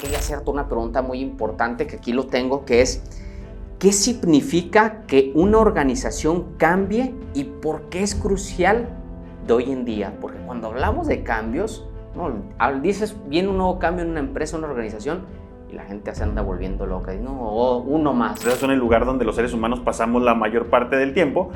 quería hacerte una pregunta muy importante que aquí lo tengo, que es, ¿qué significa que una organización cambie y por qué es crucial de hoy en día? Porque cuando hablamos de cambios, ¿no? Dices, viene un nuevo cambio en una empresa, una organización, y la gente se anda volviendo loca. Y no, uno más. Es el lugar donde los seres humanos pasamos la mayor parte del tiempo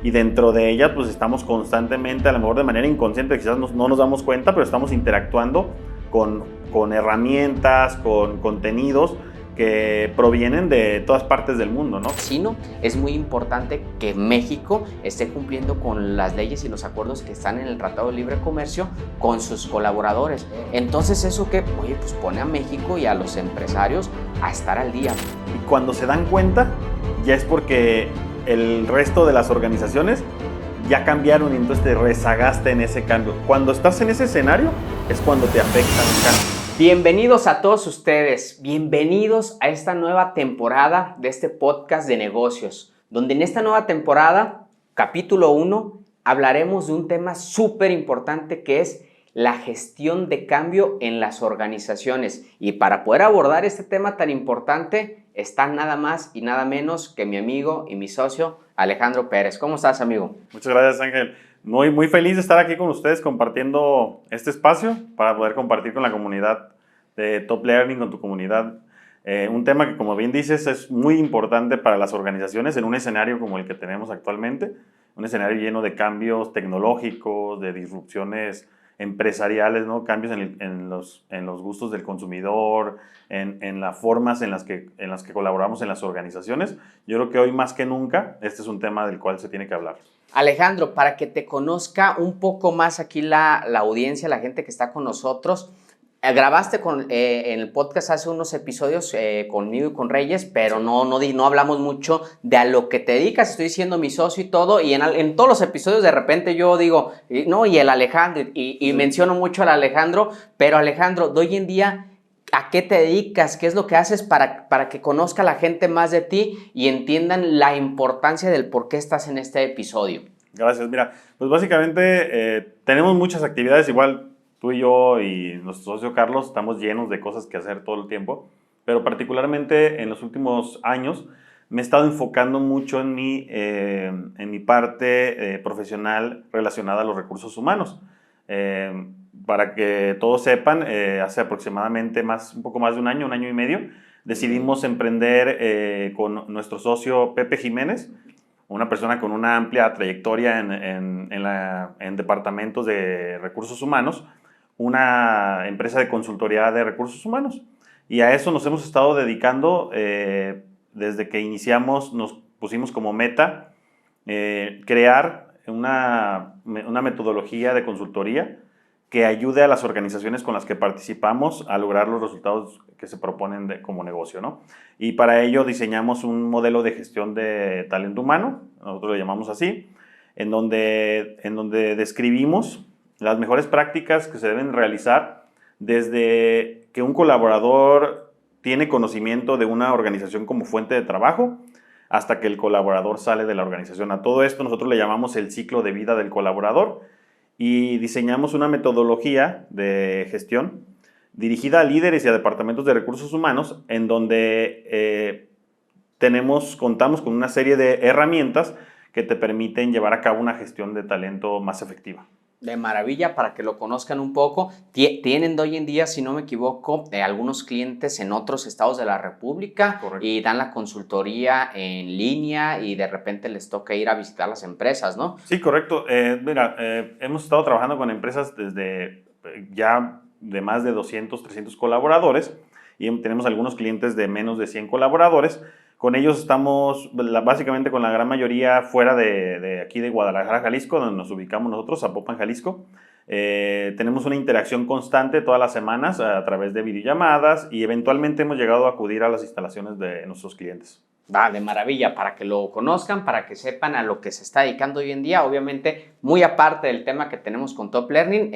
y dentro de ella pues estamos constantemente, a lo mejor de manera inconsciente, quizás no nos damos cuenta, pero estamos interactuando con herramientas, con contenidos que provienen de todas partes del mundo, ¿no? Sino es muy importante que México esté cumpliendo con las leyes y los acuerdos que están en el Tratado de Libre Comercio con sus colaboradores. Entonces eso que, oye, pues pone a México y a los empresarios a estar al día. Y cuando se dan cuenta, ya es porque el resto de las organizaciones ya cambiaron y entonces te rezagaste en ese cambio. Cuando estás en ese escenario es cuando te afecta un cambio. Bienvenidos a todos ustedes, bienvenidos a esta nueva temporada de este podcast de negocios, donde en esta nueva temporada, capítulo 1, hablaremos de un tema súper importante que es la gestión de cambio en las organizaciones. Y para poder abordar este tema tan importante, está nada más y nada menos que mi amigo y mi socio, Alejandro Pérez. ¿Cómo estás, amigo? Muchas gracias, Ángel. Muy feliz de estar aquí con ustedes compartiendo este espacio para poder compartir con la comunidad de Top Learning, con tu comunidad. Un tema que, como bien dices, es muy importante para las organizaciones en un escenario como el que tenemos actualmente, un escenario lleno de cambios tecnológicos, de disrupciones empresariales, ¿no? Cambios en los gustos del consumidor, en las formas en las que colaboramos en las organizaciones. Yo creo que hoy más que nunca este es un tema del cual se tiene que hablar. Alejandro, para que te conozca un poco más aquí la audiencia, la gente que está con nosotros, grabaste en el podcast hace unos episodios conmigo y con Reyes, pero no hablamos mucho de a lo que te dedicas. Estoy siendo mi socio y todo, y en todos los episodios de repente yo digo, no, y el Alejandro, y menciono mucho al Alejandro, pero Alejandro, de hoy en día, ¿a qué te dedicas? ¿Qué es lo que haces para que conozca la gente más de ti y entiendan la importancia del por qué estás en este episodio? Gracias. Mira, pues básicamente tenemos muchas actividades, igual tú y yo y nuestro socio Carlos estamos llenos de cosas que hacer todo el tiempo, pero particularmente en los últimos años me he estado enfocando mucho en mi parte profesional relacionada a los recursos humanos. Para que todos sepan, hace aproximadamente un poco más de un año y medio, decidimos emprender con nuestro socio Pepe Jiménez, una persona con una amplia trayectoria en departamentos de recursos humanos, una empresa de consultoría de recursos humanos. Y a eso nos hemos estado dedicando desde que iniciamos. Nos pusimos como meta crear una metodología de consultoría que ayude a las organizaciones con las que participamos a lograr los resultados que se proponen como negocio, ¿no? Y para ello diseñamos un modelo de gestión de talento humano, nosotros lo llamamos así, en donde describimos las mejores prácticas que se deben realizar desde que un colaborador tiene conocimiento de una organización como fuente de trabajo hasta que el colaborador sale de la organización. A todo esto nosotros le llamamos el ciclo de vida del colaborador y diseñamos una metodología de gestión dirigida a líderes y a departamentos de recursos humanos en donde contamos con una serie de herramientas que te permiten llevar a cabo una gestión de talento más efectiva. De maravilla, para que lo conozcan un poco. Tienen de hoy en día, si no me equivoco, algunos clientes en otros estados de la República. Correcto. Y dan la consultoría en línea y de repente les toca ir a visitar las empresas, ¿no? Sí, correcto. Mira, hemos estado trabajando con empresas desde ya de más de 200, 300 colaboradores y tenemos algunos clientes de menos de 100 colaboradores. Con ellos estamos básicamente con la gran mayoría fuera de aquí de Guadalajara, Jalisco, donde nos ubicamos nosotros, Zapopan, Jalisco. Tenemos una interacción constante todas las semanas a través de videollamadas y eventualmente hemos llegado a acudir a las instalaciones de nuestros clientes. Va, de maravilla, para que lo conozcan, para que sepan a lo que se está dedicando hoy en día. Obviamente, muy aparte del tema que tenemos con Top Learning,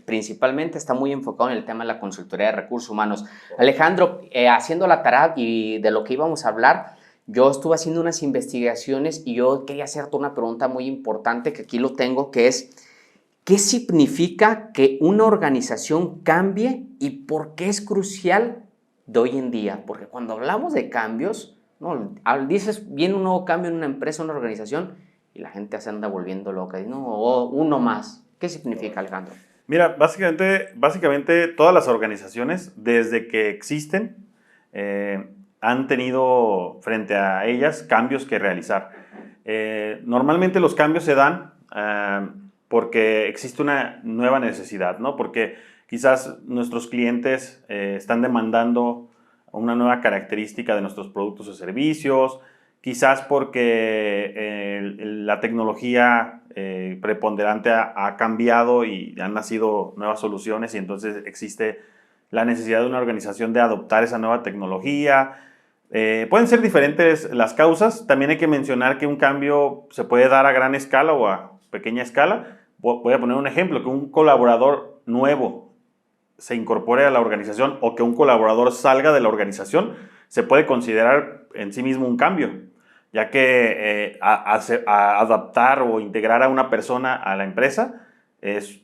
principalmente está muy enfocado en el tema de la consultoría de recursos humanos. Alejandro, haciendo la tarea y de lo que íbamos a hablar, yo estuve haciendo unas investigaciones y yo quería hacerte una pregunta muy importante que aquí lo tengo, que es, ¿qué significa que una organización cambie y por qué es crucial de hoy en día? Porque cuando hablamos de cambios, ¿no? Dices, viene un nuevo cambio en una empresa, una organización, y la gente se anda volviendo loca. Y no, uno más. ¿Qué significa, Alejandro? Mira, básicamente todas las organizaciones, desde que existen, han tenido frente a ellas cambios que realizar. Normalmente los cambios se dan porque existe una nueva necesidad, ¿no? Porque quizás nuestros clientes están demandando una nueva característica de nuestros productos o servicios, quizás porque la tecnología preponderante ha cambiado y han nacido nuevas soluciones y entonces existe la necesidad de una organización de adoptar esa nueva tecnología. Pueden ser diferentes las causas. También hay que mencionar que un cambio se puede dar a gran escala o a pequeña escala. Voy a poner un ejemplo, que un colaborador nuevo se incorpore a la organización o que un colaborador salga de la organización se puede considerar en sí mismo un cambio, ya que adaptar o integrar a una persona a la empresa es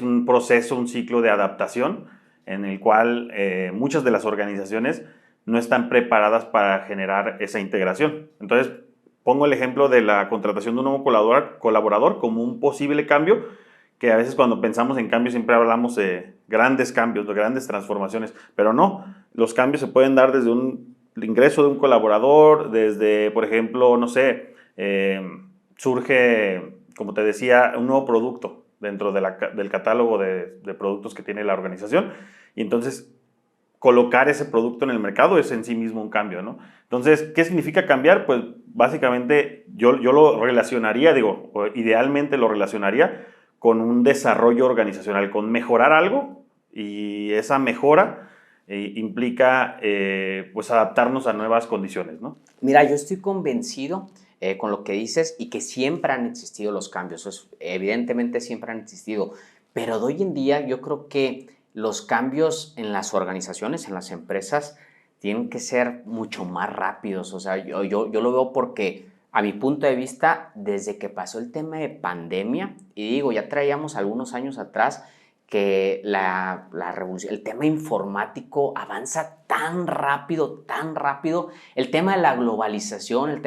un proceso, un ciclo de adaptación en el cual muchas de las organizaciones no están preparadas para generar esa integración. Entonces, pongo el ejemplo de la contratación de un nuevo colaborador como un posible cambio, que a veces cuando pensamos en cambios siempre hablamos de grandes cambios, de grandes transformaciones, pero no, los cambios se pueden dar desde el ingreso de un colaborador, desde, por ejemplo, no sé, surge, como te decía, un nuevo producto dentro del catálogo de productos que tiene la organización y entonces colocar ese producto en el mercado es en sí mismo un cambio, ¿no? Entonces, ¿qué significa cambiar? Pues básicamente yo lo relacionaría, idealmente lo relacionaría con un desarrollo organizacional, con mejorar algo y esa mejora implica pues adaptarnos a nuevas condiciones, ¿no? Mira, yo estoy convencido con lo que dices y que siempre han existido los cambios, evidentemente siempre han existido, pero de hoy en día yo creo que los cambios en las organizaciones, en las empresas, tienen que ser mucho más rápidos. O sea, yo lo veo porque a mi punto de vista, desde que pasó el tema de pandemia, y digo, ya traíamos algunos años atrás, que la revolución, el tema informático avanza tan rápido, el tema de la globalización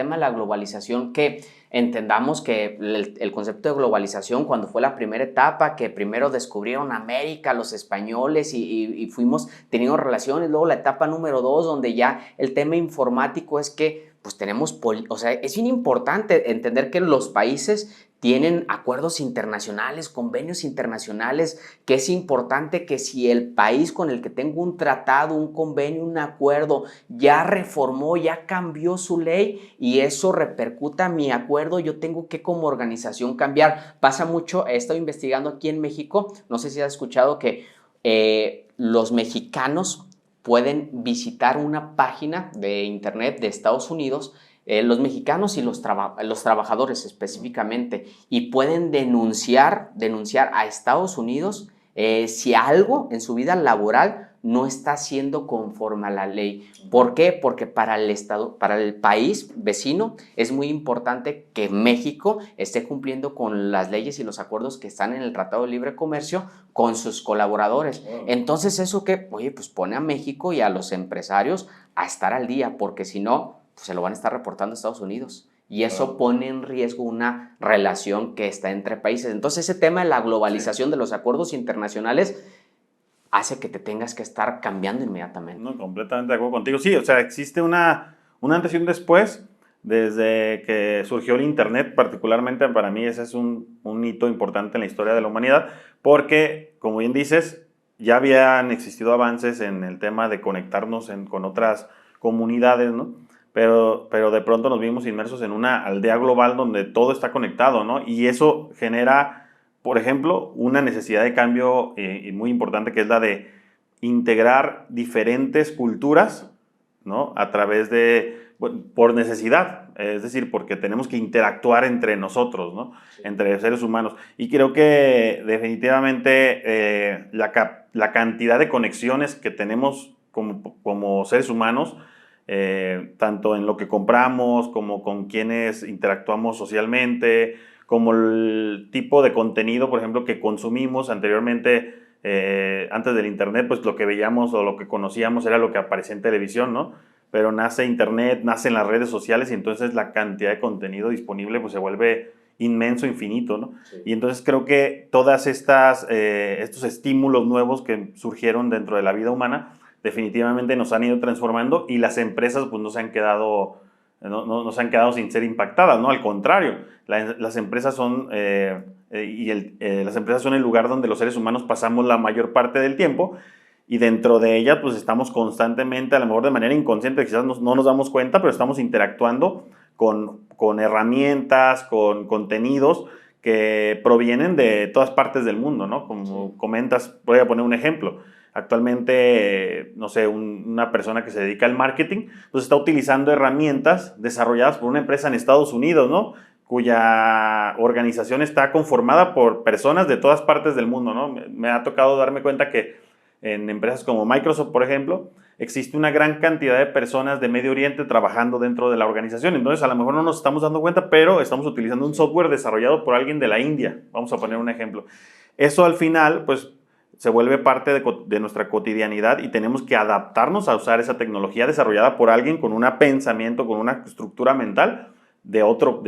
que entendamos que el concepto de globalización cuando fue la primera etapa, que primero descubrieron América los españoles y fuimos teniendo relaciones, luego la etapa número 2 donde ya el tema informático es que pues tenemos, o sea, es bien importante entender que los países tienen acuerdos internacionales, convenios internacionales, que es importante que si el país con el que tengo un tratado, un convenio, un acuerdo, ya reformó, ya cambió su ley y eso repercuta a mi acuerdo, yo tengo que como organización cambiar. Pasa mucho, he estado investigando aquí en México, no sé si has escuchado que los mexicanos pueden visitar una página de internet de Estados Unidos, los mexicanos y los trabajadores específicamente, y pueden denunciar a Estados Unidos si algo en su vida laboral no está siendo conforme a la ley. ¿Por qué? Porque para el país vecino es muy importante que México esté cumpliendo con las leyes y los acuerdos que están en el Tratado de Libre Comercio con sus colaboradores. Entonces, ¿eso qué? Oye, pues pone a México y a los empresarios a estar al día, porque si no, pues se lo van a estar reportando a Estados Unidos. Y eso pone en riesgo una relación que está entre países. Entonces, ese tema de la globalización de los acuerdos internacionales hace que te tengas que estar cambiando inmediatamente. No, completamente de acuerdo contigo. Sí, o sea, existe un antes y un después. Desde que surgió el Internet, particularmente para mí ese es un hito importante en la historia de la humanidad, porque, como bien dices, ya habían existido avances en el tema de conectarnos con otras comunidades, ¿no? Pero de pronto nos vimos inmersos en una aldea global donde todo está conectado, ¿no? Y eso genera, por ejemplo, una necesidad de cambio muy importante, que es la de integrar diferentes culturas, ¿no? A través por necesidad, es decir, porque tenemos que interactuar entre nosotros, ¿no? Sí. Entre seres humanos. Y creo que definitivamente la cantidad de conexiones que tenemos como seres humanos, tanto en lo que compramos, como con quienes interactuamos socialmente, como el tipo de contenido, por ejemplo, que consumimos anteriormente. Antes del Internet, pues lo que veíamos o lo que conocíamos era lo que aparecía en televisión, ¿no? Pero nace Internet, nacen las redes sociales y entonces la cantidad de contenido disponible pues se vuelve inmenso, infinito, ¿no? Sí. Y entonces creo que todas estos estímulos nuevos que surgieron dentro de la vida humana definitivamente nos han ido transformando y las empresas pues no se han quedado sin ser impactadas, ¿no? Al contrario, las empresas son las empresas son el lugar donde los seres humanos pasamos la mayor parte del tiempo y dentro de ellas pues estamos constantemente, a lo mejor de manera inconsciente, quizás no nos damos cuenta, pero estamos interactuando con herramientas, con contenidos que provienen de todas partes del mundo, ¿no? Como comentas, voy a poner un ejemplo. Actualmente, no sé, una persona que se dedica al marketing, pues está utilizando herramientas desarrolladas por una empresa en Estados Unidos, ¿no? Cuya organización está conformada por personas de todas partes del mundo, ¿no? Me ha tocado darme cuenta que en empresas como Microsoft, por ejemplo, existe una gran cantidad de personas de Medio Oriente trabajando dentro de la organización. Entonces, a lo mejor no nos estamos dando cuenta, pero estamos utilizando un software desarrollado por alguien de la India. Vamos a poner un ejemplo. Eso al final, pues, se vuelve parte de nuestra cotidianidad y tenemos que adaptarnos a usar esa tecnología desarrollada por alguien con un pensamiento, con una estructura mental de otro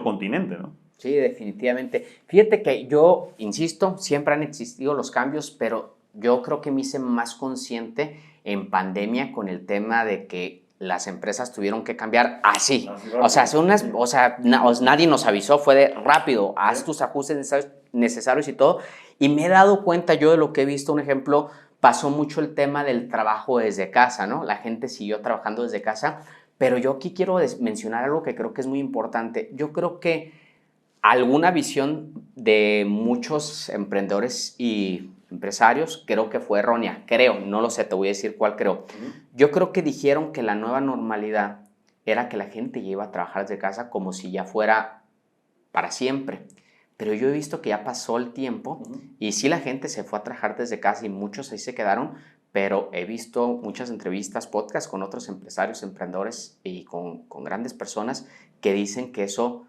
continente, ¿no? Sí, definitivamente. Fíjate que yo, insisto, siempre han existido los cambios, pero yo creo que me hice más consciente en pandemia con el tema de que las empresas tuvieron que cambiar así. O sea, nadie nos avisó, fue de rápido, haz tus ajustes necesarios y todo. Y me he dado cuenta yo de lo que he visto, un ejemplo, pasó mucho el tema del trabajo desde casa, ¿no? La gente siguió trabajando desde casa, pero yo aquí quiero mencionar algo que creo que es muy importante. Yo creo que alguna visión de muchos emprendedores y empresarios creo que fue errónea, no lo sé, te voy a decir cuál creo. Yo creo que dijeron que la nueva normalidad era que la gente ya iba a trabajar desde casa como si ya fuera para siempre, pero yo he visto que ya pasó el tiempo y sí la gente se fue a trabajar desde casa y muchos ahí se quedaron, pero he visto muchas entrevistas, podcasts con otros empresarios, emprendedores y con grandes personas que dicen que eso,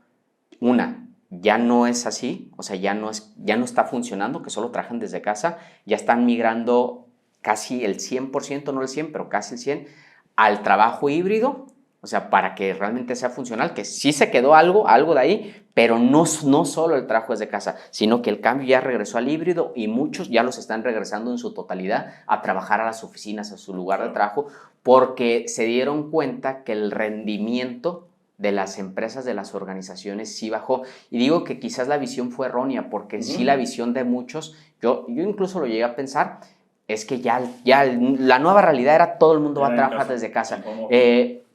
ya no es así, o sea, ya no está funcionando, que solo trabajan desde casa, ya están migrando casi el 100%, no el 100%, pero casi el 100%, al trabajo híbrido, o sea, para que realmente sea funcional, que sí se quedó algo de ahí, pero no solo el trabajo desde casa, sino que el cambio ya regresó al híbrido y muchos ya los están regresando en su totalidad a trabajar a las oficinas, a su lugar de trabajo, porque se dieron cuenta que el rendimiento de las empresas, de las organizaciones, sí bajó. Y digo que quizás la visión fue errónea, porque sí la visión de muchos, yo incluso lo llegué a pensar, es que ya la nueva realidad era todo el mundo va a trabajar desde casa.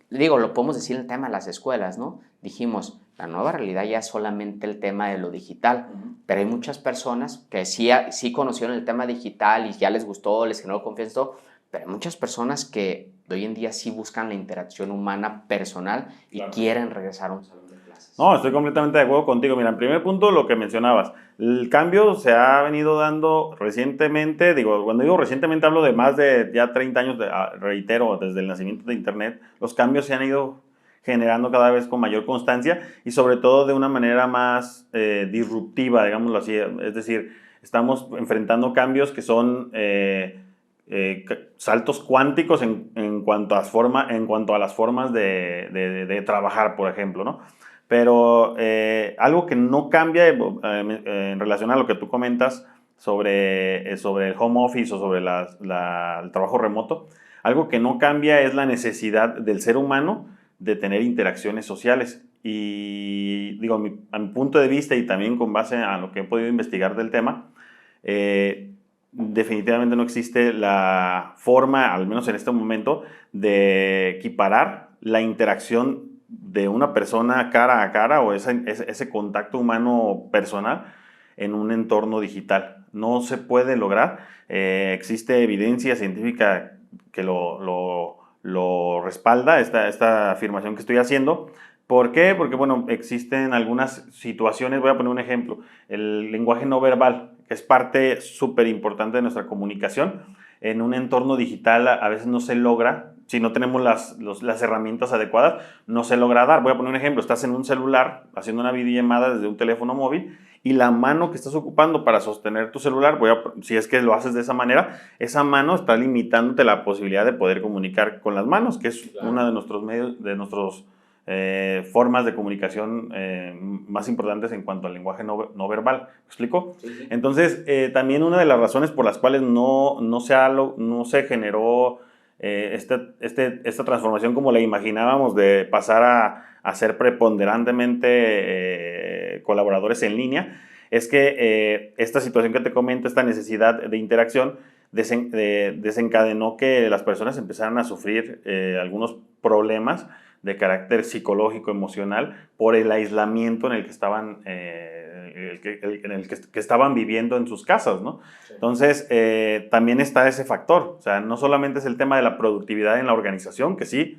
Lo podemos decir en el tema de las escuelas, ¿no? Dijimos, la nueva realidad ya es solamente el tema de lo digital, pero hay muchas personas que sí conocieron el tema digital y ya les gustó, les generó confianza, pero hay muchas personas que de hoy en día sí buscan la interacción humana personal y quieren regresar a un salón de clases. No, estoy completamente de acuerdo contigo. Mira, en primer punto, lo que mencionabas. El cambio se ha venido dando recientemente, cuando digo recientemente hablo de más de ya 30 años, reitero, desde el nacimiento de Internet, los cambios se han ido generando cada vez con mayor constancia y sobre todo de una manera más disruptiva, digámoslo así. Es decir, estamos enfrentando cambios que son saltos cuánticos en cuanto a las formas de trabajar, por ejemplo, ¿no? Pero algo que no cambia en relación a lo que tú comentas sobre el home office o sobre el trabajo remoto, algo que no cambia es la necesidad del ser humano de tener interacciones sociales. Y a mi punto de vista y también con base a lo que he podido investigar del tema, definitivamente no existe la forma, al menos en este momento, de equiparar la interacción de una persona cara a cara o ese contacto humano personal en un entorno digital. No se puede lograr. Existe evidencia científica que lo respalda, esta afirmación que estoy haciendo. ¿Por qué? Porque, existen algunas situaciones, voy a poner un ejemplo, el lenguaje no verbal, que es parte súper importante de nuestra comunicación. En un entorno digital a veces no se logra, si no tenemos las herramientas adecuadas, no se logra dar. Voy a poner un ejemplo, estás en un celular haciendo una videollamada desde un teléfono móvil y la mano que estás ocupando para sostener tu celular, si es que lo haces de esa manera, esa mano está limitándote la posibilidad de poder comunicar con las manos, que es una de nuestros medios, de nuestros formas de comunicación más importantes en cuanto al lenguaje no verbal. ¿Me explico? Sí, sí. Entonces, también una de las razones por las cuales no se generó esta transformación como la imaginábamos de pasar a ser preponderantemente colaboradores en línea, es que esta situación que te comento, esta necesidad de interacción, desencadenó que las personas empezaran a sufrir algunos problemas de carácter psicológico, emocional, por el aislamiento en el que estaban, que estaban viviendo en sus casas, ¿no? Sí. Entonces, también está ese factor. O sea, no solamente es el tema de la productividad en la organización, que sí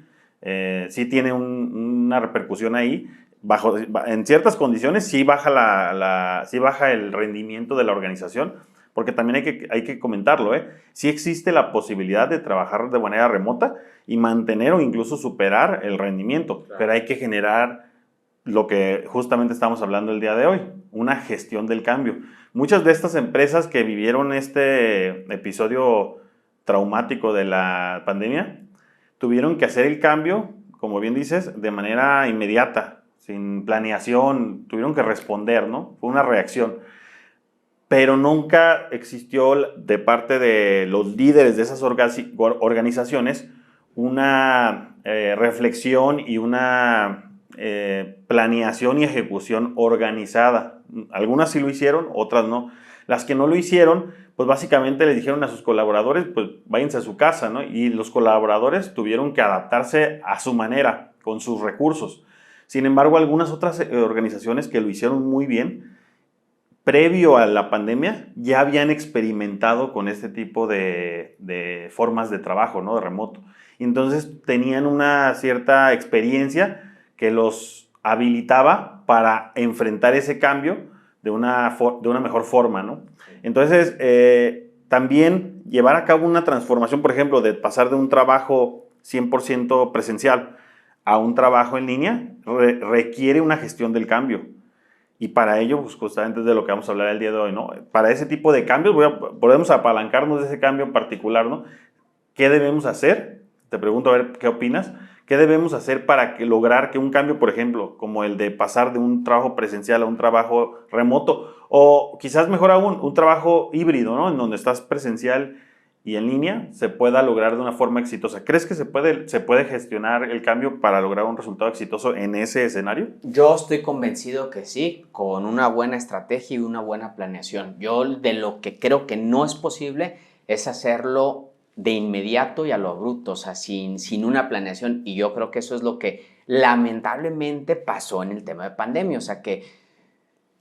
tiene una repercusión ahí. En ciertas condiciones sí baja, sí baja el rendimiento de la organización, porque también hay que comentarlo, sí existe la posibilidad de trabajar de manera remota y mantener o incluso superar el rendimiento, claro. Pero hay que generar lo que justamente estamos hablando el día de hoy, una gestión del cambio. Muchas de estas empresas que vivieron este episodio traumático de la pandemia tuvieron que hacer el cambio, como bien dices, de manera inmediata, sin planeación, tuvieron que responder, ¿no? Fue una reacción. Pero nunca existió de parte de los líderes de esas organizaciones una reflexión y una planeación y ejecución organizada. Algunas sí lo hicieron, otras no. Las que no lo hicieron, pues básicamente les dijeron a sus colaboradores, pues váyanse a su casa, ¿no? Y los colaboradores tuvieron que adaptarse a su manera, con sus recursos. Sin embargo, algunas otras organizaciones que lo hicieron muy bien, previo a la pandemia, ya habían experimentado con este tipo de formas de trabajo, ¿no? De remoto. Y entonces tenían una cierta experiencia que los habilitaba para enfrentar ese cambio de una mejor forma, ¿no? Entonces, también llevar a cabo una transformación, por ejemplo, de pasar de un trabajo 100% presencial a un trabajo en línea, requiere una gestión del cambio. Y para ello, pues justamente es de lo que vamos a hablar el día de hoy, ¿no? Para ese tipo de cambios, podemos apalancarnos de ese cambio particular, ¿no? ¿Qué debemos hacer? Te pregunto, a ver, ¿qué opinas? ¿Qué debemos hacer para lograr que un cambio, por ejemplo, como el de pasar de un trabajo presencial a un trabajo remoto, o quizás mejor aún, un trabajo híbrido, ¿no? En donde estás presencial y en línea, se pueda lograr de una forma exitosa? ¿Crees que se puede gestionar el cambio para lograr un resultado exitoso en ese escenario? Yo estoy convencido que sí, con una buena estrategia y una buena planeación. Yo de lo que creo que no es posible es hacerlo de inmediato y a lo abrupto, o sea, sin una planeación. Y yo creo que eso es lo que lamentablemente pasó en el tema de pandemia. O sea, que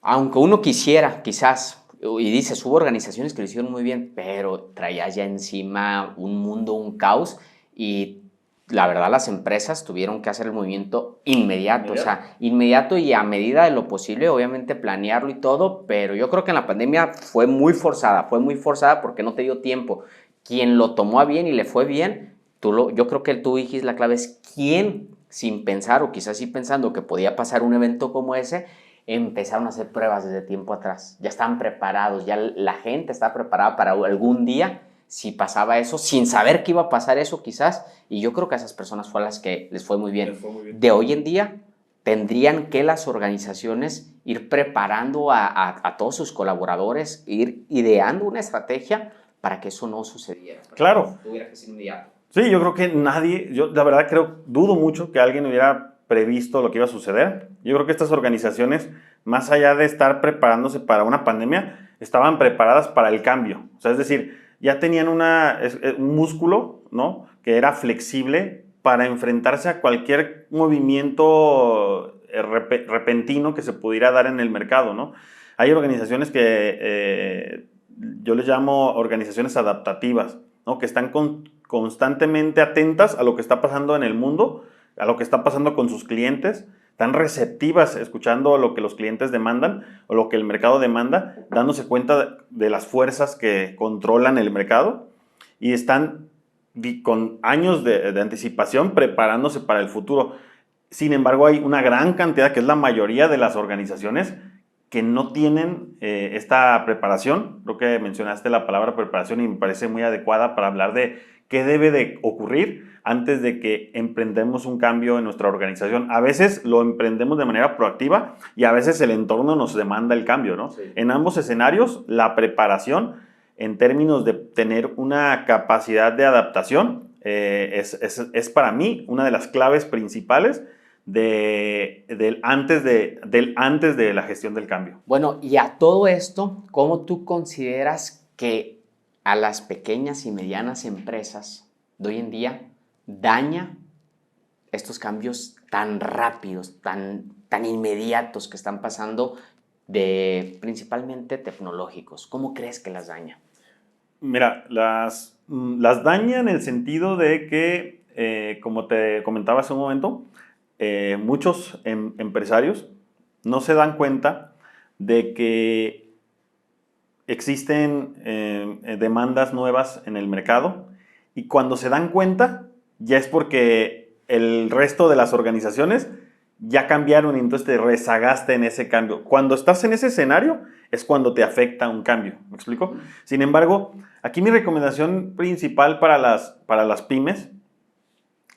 aunque uno quisiera, quizás, y dices, hubo organizaciones que lo hicieron muy bien, pero traía ya encima un mundo, un caos, y la verdad las empresas tuvieron que hacer el movimiento inmediato, o sea, inmediato y a medida de lo posible, obviamente planearlo y todo, pero yo creo que en la pandemia fue muy forzada porque no te dio tiempo. Quien lo tomó a bien y le fue bien, yo creo que tú dijiste la clave es quién, sin pensar o quizás sí pensando que podía pasar un evento como ese, empezaron a hacer pruebas desde tiempo atrás. Ya estaban preparados, ya la gente estaba preparada para algún día si pasaba eso, sin saber que iba a pasar eso quizás, y yo creo que a esas personas fue a las que les fue muy bien. De hoy en día, tendrían que las organizaciones ir preparando a todos sus colaboradores, ir ideando una estrategia para que eso no sucediera. Claro. Tuviera que ser inmediato. Sí, yo creo que yo la verdad dudo mucho que alguien hubiera previsto lo que iba a suceder. Yo creo que estas organizaciones, más allá de estar preparándose para una pandemia, estaban preparadas para el cambio. O sea, es decir, ya tenían un músculo, ¿no?, que era flexible para enfrentarse a cualquier movimiento repentino que se pudiera dar en el mercado, ¿no? Hay organizaciones que yo les llamo organizaciones adaptativas, ¿no?, que están constantemente atentas a lo que está pasando en el mundo, a lo que está pasando con sus clientes, tan receptivas escuchando lo que los clientes demandan o lo que el mercado demanda, dándose cuenta de las fuerzas que controlan el mercado y están con años de anticipación preparándose para el futuro. Sin embargo, hay una gran cantidad, que es la mayoría de las organizaciones, que no tienen esta preparación. Creo que mencionaste la palabra preparación y me parece muy adecuada para hablar de qué debe de ocurrir antes de que emprendemos un cambio en nuestra organización. A veces lo emprendemos de manera proactiva y a veces el entorno nos demanda el cambio, ¿no? Sí. En ambos escenarios, la preparación en términos de tener una capacidad de adaptación es para mí una de las claves principales del antes de la gestión del cambio. Bueno, y a todo esto, ¿cómo tú consideras que a las pequeñas y medianas empresas de hoy en día daña estos cambios tan rápidos, tan inmediatos que están pasando, principalmente tecnológicos? ¿Cómo crees que las daña? Mira, las daña en el sentido de que, como te comentaba hace un momento, muchos empresarios no se dan cuenta de que existen demandas nuevas en el mercado, y cuando se dan cuenta ya es porque el resto de las organizaciones ya cambiaron y entonces te rezagaste en ese cambio. Cuando estás en ese escenario es cuando te afecta un cambio, ¿me explico? Sin embargo, aquí mi recomendación principal para las pymes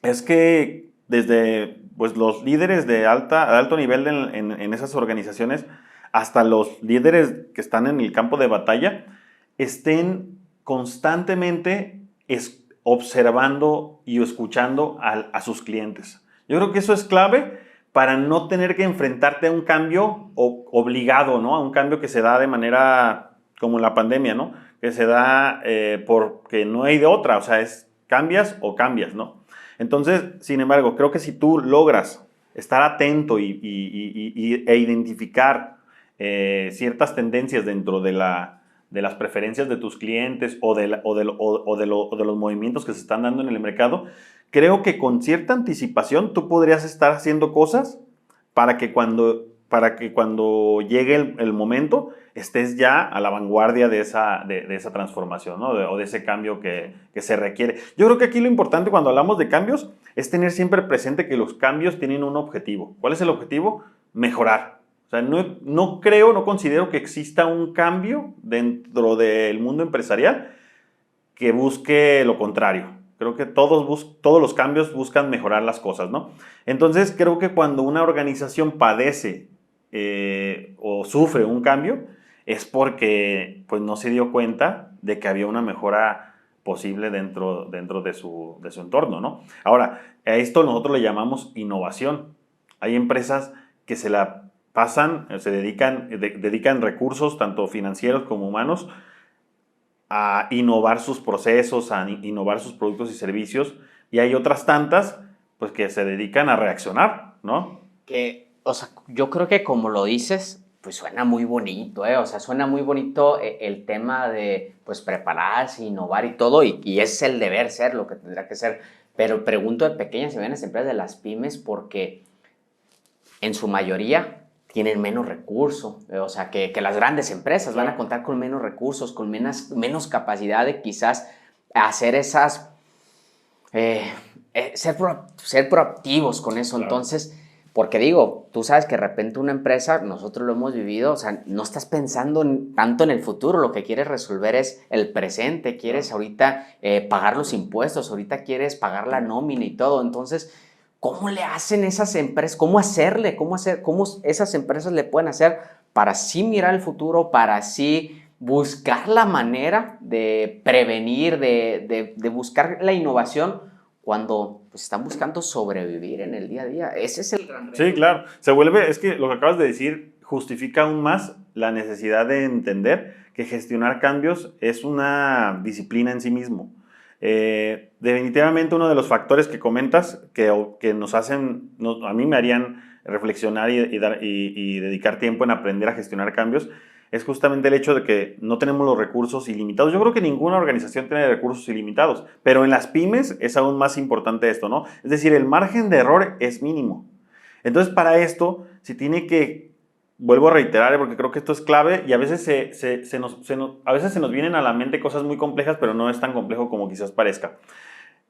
es que desde pues, los líderes de alto nivel en esas organizaciones hasta los líderes que están en el campo de batalla estén constantemente observando y escuchando a sus clientes. Yo creo que eso es clave para no tener que enfrentarte a un cambio obligado, ¿no? A un cambio que se da de manera como la pandemia, ¿no? Que se da porque no hay de otra, o sea, es cambias o cambias, ¿no? Entonces, sin embargo, creo que si tú logras estar atento e identificar ciertas tendencias dentro de las preferencias de tus clientes o de los movimientos que se están dando en el mercado, creo que con cierta anticipación tú podrías estar haciendo cosas para que cuando llegue el momento estés ya a la vanguardia de esa transformación, ¿no? O de ese cambio que se requiere. Yo creo que aquí lo importante cuando hablamos de cambios es tener siempre presente que los cambios tienen un objetivo. ¿Cuál es el objetivo? Mejorar. O sea, no considero que exista un cambio dentro del mundo empresarial que busque lo contrario. Creo que todos los cambios buscan mejorar las cosas, ¿no? Entonces, creo que cuando una organización padece o sufre un cambio, es porque pues, no se dio cuenta de que había una mejora posible dentro de su entorno, ¿no? Ahora, a esto nosotros le llamamos innovación. Hay empresas que se dedican recursos, tanto financieros como humanos, a innovar sus procesos, a innovar sus productos y servicios, y hay otras tantas pues, que se dedican a reaccionar, ¿no? O sea, yo creo que como lo dices, pues suena muy bonito, ¿eh? O sea, suena muy bonito el tema de, pues, prepararse, innovar y todo, y es el deber ser, lo que tendrá que ser. Pero pregunto de pequeñas y medianas empresas, de las pymes, porque en su mayoría tienen menos recursos, o sea, que las grandes empresas van a contar con menos recursos, con menos capacidad de quizás hacer esas, ser proactivos con eso. Claro. Entonces, porque digo, tú sabes que de repente una empresa, nosotros lo hemos vivido, o sea, no estás pensando tanto en el futuro, lo que quieres resolver es el presente, quieres ahorita pagar los impuestos, ahorita quieres pagar la nómina y todo. Entonces, ¿cómo le hacen esas empresas? ¿Cómo esas empresas le pueden hacer para sí mirar el futuro, para sí buscar la manera de prevenir, de buscar la innovación cuando pues, están buscando sobrevivir en el día a día? Ese es el gran reto. Sí, claro. Es que lo que acabas de decir justifica aún más la necesidad de entender que gestionar cambios es una disciplina en sí mismo. Definitivamente uno de los factores que comentas que nos hacen, a mí me harían reflexionar y dedicar tiempo en aprender a gestionar cambios es justamente el hecho de que no tenemos los recursos ilimitados. Yo creo que ninguna organización tiene recursos ilimitados, pero en las pymes es aún más importante esto, ¿no? Es decir, el margen de error es mínimo. Entonces, para esto se tiene que, vuelvo a reiterar, porque creo que esto es clave y a veces a veces se nos vienen a la mente cosas muy complejas, pero no es tan complejo como quizás parezca.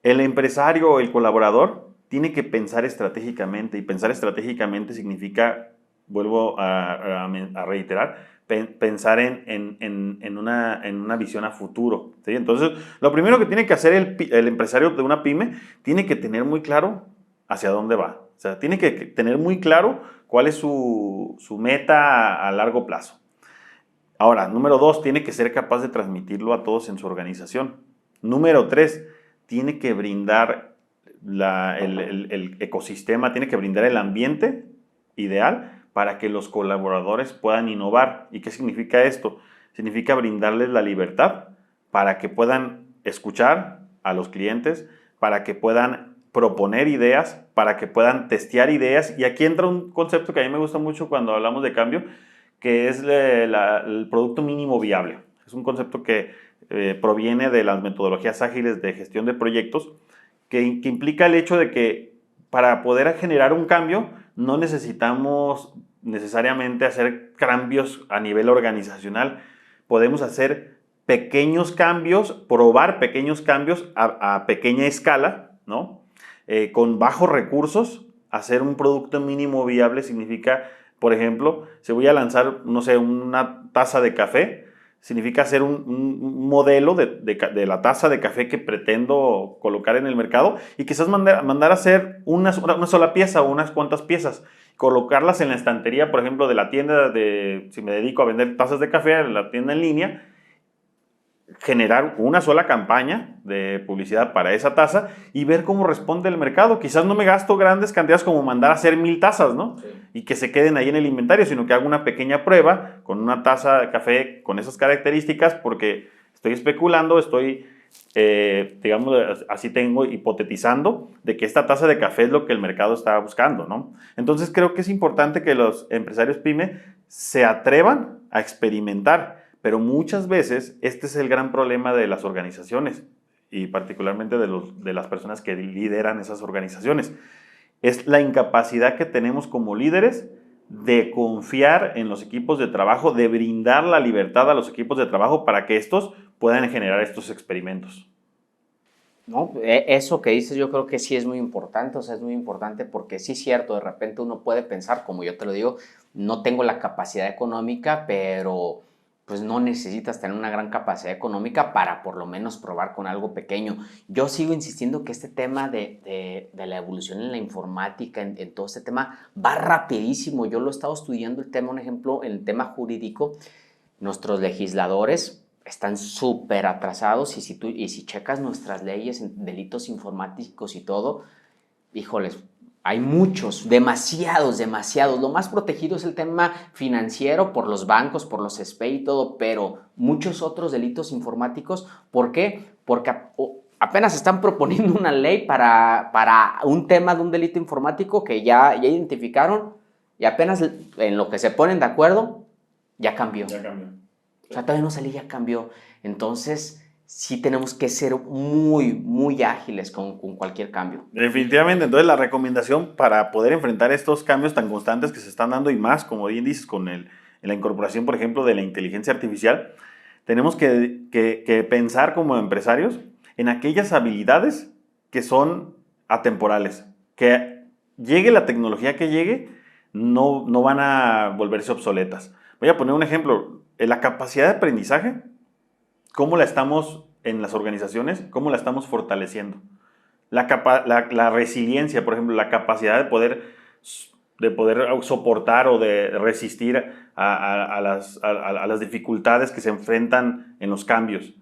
El empresario o el colaborador tiene que pensar estratégicamente, y pensar estratégicamente significa vuelvo a reiterar, pensar en una visión a futuro, ¿sí? Entonces, lo primero que tiene que hacer el empresario de una pyme, tiene que tener muy claro hacia dónde va. O sea, tiene que tener muy claro cuál es su meta a largo plazo. Ahora, número 2, tiene que ser capaz de transmitirlo a todos en su organización. Número 3, tiene que brindar el ecosistema, tiene que brindar el ambiente ideal para que los colaboradores puedan innovar. ¿Y qué significa esto? Significa brindarles la libertad para que puedan escuchar a los clientes, para que puedan proponer ideas, para que puedan testear ideas. Y aquí entra un concepto que a mí me gusta mucho cuando hablamos de cambio, que es el producto mínimo viable. Es un concepto que proviene de las metodologías ágiles de gestión de proyectos, que implica el hecho de que para poder generar un cambio no necesitamos necesariamente hacer cambios a nivel organizacional. Podemos hacer pequeños cambios, probar pequeños cambios a pequeña escala, ¿no? Con bajos recursos. Hacer un producto mínimo viable significa, por ejemplo, si voy a lanzar, no sé, una taza de café, significa hacer un modelo de la taza de café que pretendo colocar en el mercado y quizás mandar a hacer una sola pieza o unas cuantas piezas, colocarlas en la estantería, por ejemplo, de la tienda, si me dedico a vender tazas de café en la tienda en línea, generar una sola campaña de publicidad para esa taza y ver cómo responde el mercado. Quizás no me gasto grandes cantidades como mandar a hacer 1000 tazas, ¿no? Sí. Y que se queden ahí en el inventario, sino que hago una pequeña prueba con una taza de café con esas características porque estoy especulando, digamos, así tengo hipotetizando de que esta taza de café es lo que el mercado está buscando, ¿no? Entonces creo que es importante que los empresarios pyme se atrevan a experimentar. Pero muchas veces este es el gran problema de las organizaciones y particularmente de las personas que lideran esas organizaciones. Es la incapacidad que tenemos como líderes de confiar en los equipos de trabajo, de brindar la libertad a los equipos de trabajo para que estos puedan generar estos experimentos. No, eso que dices yo creo que sí es muy importante, o sea, es muy importante porque sí es cierto, de repente uno puede pensar, como yo te lo digo, no tengo la capacidad económica, pero pues no necesitas tener una gran capacidad económica para por lo menos probar con algo pequeño. Yo sigo insistiendo que este tema de la evolución en la informática, en todo este tema, va rapidísimo. Yo lo he estado estudiando el tema, un ejemplo, en el tema jurídico, nuestros legisladores están súper atrasados y si checas nuestras leyes en delitos informáticos y todo, híjoles, hay muchos, demasiados. Lo más protegido es el tema financiero por los bancos, por los SPE y todo, pero muchos otros delitos informáticos, ¿por qué? Porque apenas están proponiendo una ley para un tema de un delito informático que ya identificaron y apenas en lo que se ponen de acuerdo, ya cambió. Ya cambió. O sea, todavía no salí, ya cambió. Entonces, sí tenemos que ser muy, muy ágiles con cualquier cambio. Definitivamente, entonces la recomendación para poder enfrentar estos cambios tan constantes que se están dando y más, como bien dices, en la incorporación, por ejemplo, de la inteligencia artificial, tenemos que pensar como empresarios en aquellas habilidades que son atemporales, que llegue la tecnología que llegue, no van a volverse obsoletas. Voy a poner un ejemplo, la capacidad de aprendizaje, ¿cómo la estamos en las organizaciones? ¿Cómo la estamos fortaleciendo? La resiliencia, por ejemplo, la capacidad de poder soportar o de resistir a las dificultades que se enfrentan en los cambios.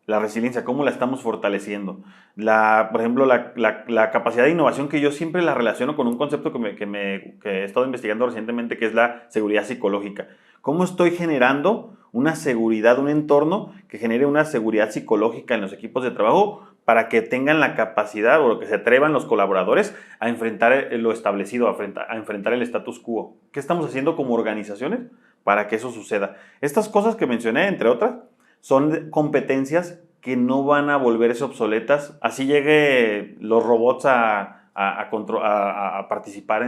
La resiliencia, ¿cómo la estamos fortaleciendo? Por ejemplo, la capacidad de innovación, que yo siempre la relaciono con un concepto que he estado investigando recientemente, que es la seguridad psicológica. ¿Cómo estoy generando una seguridad, un entorno que genere una seguridad psicológica en los equipos de trabajo para que tengan la capacidad o que se atrevan los colaboradores a enfrentar lo establecido, a enfrentar el status quo? ¿Qué estamos haciendo como organizaciones para que eso suceda? Estas cosas que mencioné, entre otras, son competencias que no van a volverse obsoletas. Así llegue los robots a participar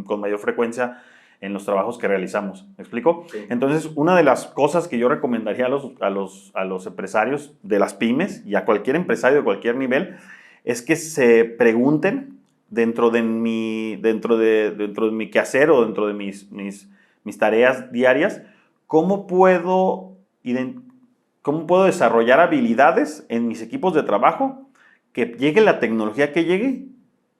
con mayor frecuencia en los trabajos que realizamos. ¿Me explico? Sí. Entonces, una de las cosas que yo recomendaría a los empresarios de las pymes y a cualquier empresario de cualquier nivel es que se pregunten dentro de mi quehacer o dentro de mis tareas diarias, ¿cómo puedo desarrollar habilidades en mis equipos de trabajo que llegue la tecnología que llegue,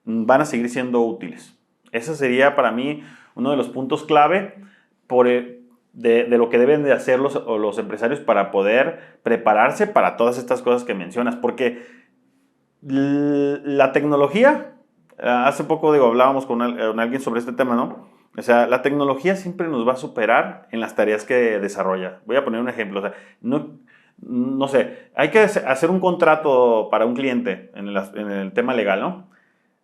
van a seguir siendo útiles? Ese sería para mí uno de los puntos clave de lo que deben de hacer los empresarios para poder prepararse para todas estas cosas que mencionas, porque la tecnología, hace poco hablábamos con alguien sobre este tema, ¿no? O sea, la tecnología siempre nos va a superar en las tareas que desarrolla. Voy a poner un ejemplo. O sea, no sé, hay que hacer un contrato para un cliente en el tema legal, ¿no?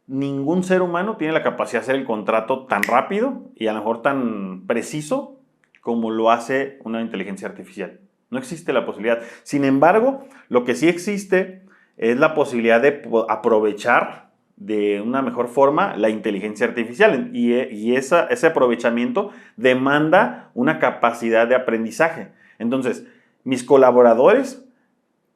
Ningún ser humano tiene la capacidad de hacer el contrato tan rápido y a lo mejor tan preciso como lo hace una inteligencia artificial. No existe la posibilidad. Sin embargo, lo que sí existe es la posibilidad de aprovechar de una mejor forma la inteligencia artificial y ese aprovechamiento demanda una capacidad de aprendizaje. Entonces, mis colaboradores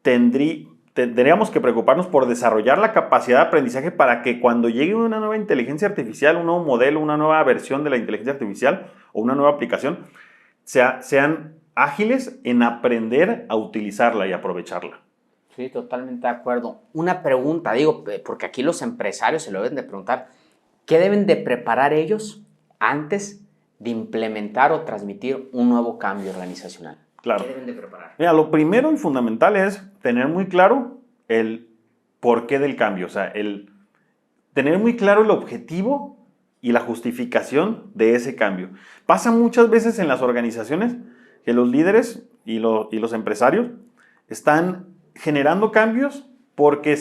tendríamos que preocuparnos por desarrollar la capacidad de aprendizaje para que cuando llegue una nueva inteligencia artificial, un nuevo modelo, una nueva versión de la inteligencia artificial o una nueva aplicación, sean ágiles en aprender a utilizarla y aprovecharla. Sí, totalmente de acuerdo. Una pregunta, digo, porque aquí los empresarios se lo deben de preguntar, ¿qué deben de preparar ellos antes de implementar o transmitir un nuevo cambio organizacional? Claro. ¿Qué deben de preparar? Mira, lo primero y fundamental es tener muy claro el porqué del cambio, o sea, tener muy claro el objetivo y la justificación de ese cambio. Pasa muchas veces en las organizaciones que los líderes y los empresarios están generando cambios porque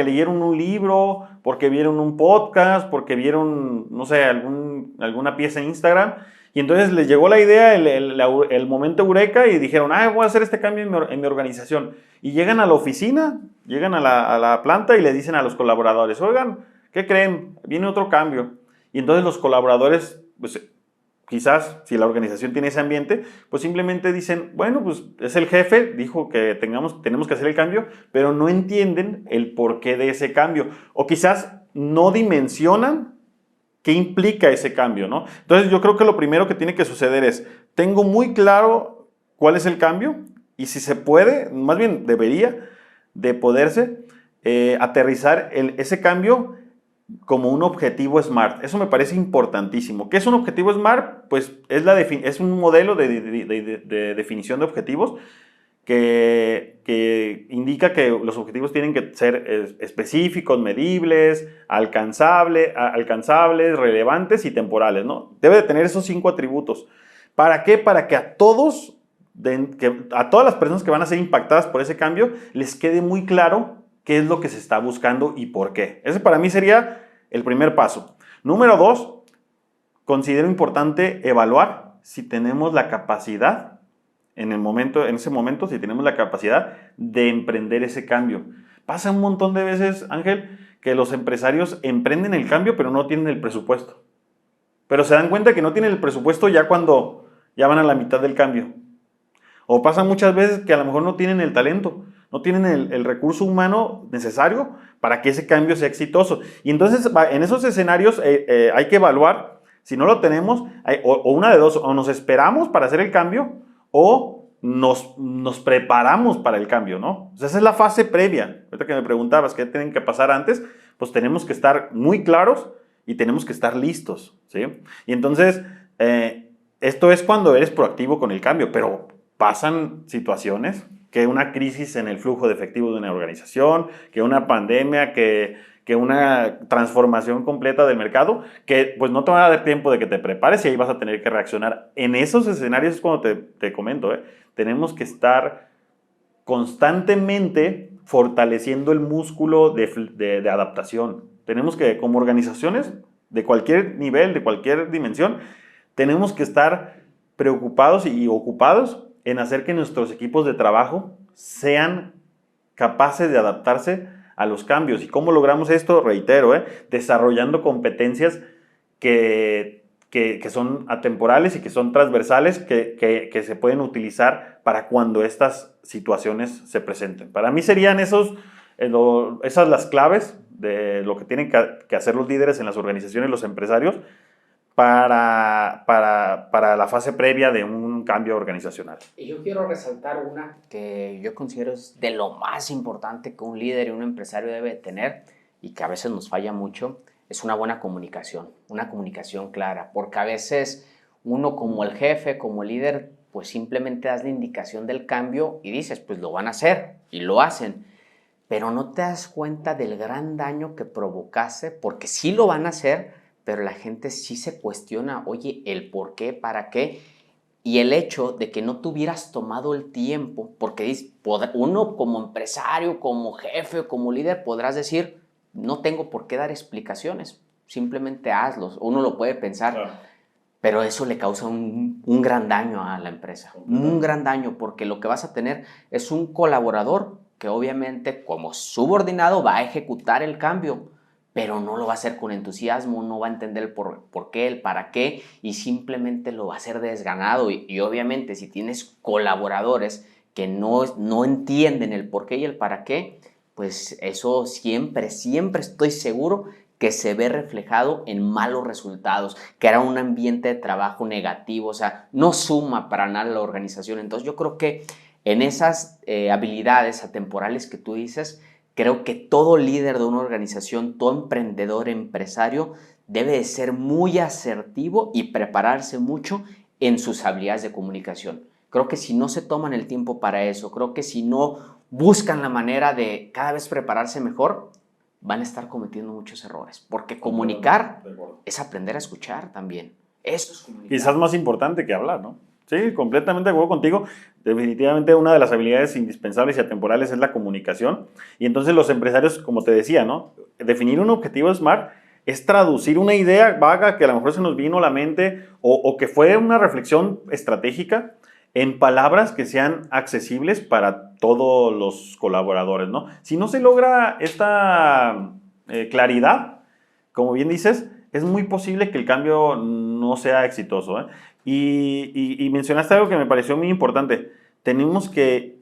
leyeron un libro, porque vieron un podcast, porque vieron, no sé, alguna pieza en Instagram, y entonces les llegó la idea, el momento eureka, y dijeron, voy a hacer este cambio en mi organización. Y llegan a la oficina, llegan a la planta y le dicen a los colaboradores, oigan, ¿qué creen? Viene otro cambio. Y entonces los colaboradores, pues quizás si la organización tiene ese ambiente, pues simplemente dicen, bueno, pues es el jefe, dijo que tenemos que hacer el cambio, pero no entienden el porqué de ese cambio. O quizás no dimensionan qué implica ese cambio, ¿no? Entonces yo creo que lo primero que tiene que suceder es, tengo muy claro cuál es el cambio y si se puede, más bien debería de poderse aterrizar ese cambio como un objetivo SMART. Eso me parece importantísimo. ¿Qué es un objetivo SMART? Pues es un modelo de definición de objetivos que indica que los objetivos tienen que ser específicos, medibles, alcanzables, relevantes y temporales, ¿no? Debe de tener esos 5 atributos. ¿Para qué? Para que a todas las personas que van a ser impactadas por ese cambio les quede muy claro qué es lo que se está buscando y por qué. Ese para mí sería el primer paso. Número 2, considero importante evaluar si tenemos la capacidad, en ese momento, si tenemos la capacidad de emprender ese cambio. Pasa un montón de veces, Ángel, que los empresarios emprenden el cambio, pero no tienen el presupuesto. Pero se dan cuenta que no tienen el presupuesto ya cuando ya van a la mitad del cambio. O pasa muchas veces que a lo mejor no tienen el talento, no tienen el recurso humano necesario para que ese cambio sea exitoso. Y entonces, en esos escenarios hay que evaluar, si no lo tenemos, o una de dos, o nos esperamos para hacer el cambio, o nos preparamos para el cambio, ¿no? O sea, esa es la fase previa. Ahorita que me preguntabas qué tienen que pasar antes, pues tenemos que estar muy claros y tenemos que estar listos, ¿sí? Y entonces, esto es cuando eres proactivo con el cambio, pero pasan situaciones, que una crisis en el flujo de efectivo de una organización, que una pandemia, que una transformación completa del mercado, que pues no te va a dar tiempo de que te prepares y ahí vas a tener que reaccionar. En esos escenarios es cuando te comento, tenemos que estar constantemente fortaleciendo el músculo de adaptación. Tenemos que, como organizaciones de cualquier nivel, de cualquier dimensión, tenemos que estar preocupados y ocupados en hacer que nuestros equipos de trabajo sean capaces de adaptarse a los cambios. ¿Y cómo logramos esto? Reitero, desarrollando competencias que son atemporales y que son transversales, que se pueden utilizar para cuando estas situaciones se presenten. Para mí serían esas las claves de lo que tienen que hacer los líderes en las organizaciones, los empresarios, para la fase previa de un cambio organizacional. Y yo quiero resaltar una que yo considero es de lo más importante que un líder y un empresario debe tener y que a veces nos falla mucho, es una buena comunicación, una comunicación clara, porque a veces uno como el jefe, como líder, pues simplemente das la indicación del cambio y dices, pues lo van a hacer y lo hacen, pero no te das cuenta del gran daño que provocaste, porque sí lo van a hacer, pero la gente sí se cuestiona, oye, el por qué, para qué, y el hecho de que no te hubieras tomado el tiempo, porque uno como empresario, como jefe, como líder, podrás decir, no tengo por qué dar explicaciones, simplemente hazlos, uno lo puede pensar, claro. Pero eso le causa un gran daño a la empresa, un gran daño, porque lo que vas a tener es un colaborador que obviamente como subordinado va a ejecutar el cambio, pero no lo va a hacer con entusiasmo, no va a entender el por qué, el para qué, y simplemente lo va a hacer desganado. Y obviamente si tienes colaboradores que no entienden el por qué y el para qué, pues eso siempre estoy seguro que se ve reflejado en malos resultados, que era un ambiente de trabajo negativo, o sea, no suma para nada la organización. Entonces yo creo que en esas habilidades atemporales que tú dices, creo que todo líder de una organización, todo emprendedor, empresario, debe de ser muy asertivo y prepararse mucho en sus habilidades de comunicación. Creo que si no se toman el tiempo para eso, creo que si no buscan la manera de cada vez prepararse mejor, van a estar cometiendo muchos errores. Porque comunicar es aprender a escuchar también. Eso es comunicar. Quizás más importante que hablar, ¿no? Sí, completamente de acuerdo contigo. Definitivamente una de las habilidades indispensables y atemporales es la comunicación. Y entonces los empresarios, como te decía, ¿no? Definir un objetivo SMART es traducir una idea vaga que a lo mejor se nos vino a la mente o que fue una reflexión estratégica en palabras que sean accesibles para todos los colaboradores, ¿no? Si no se logra esta claridad, como bien dices, es muy posible que el cambio no sea exitoso, ¿eh? Y mencionaste algo que me pareció muy importante. Tenemos que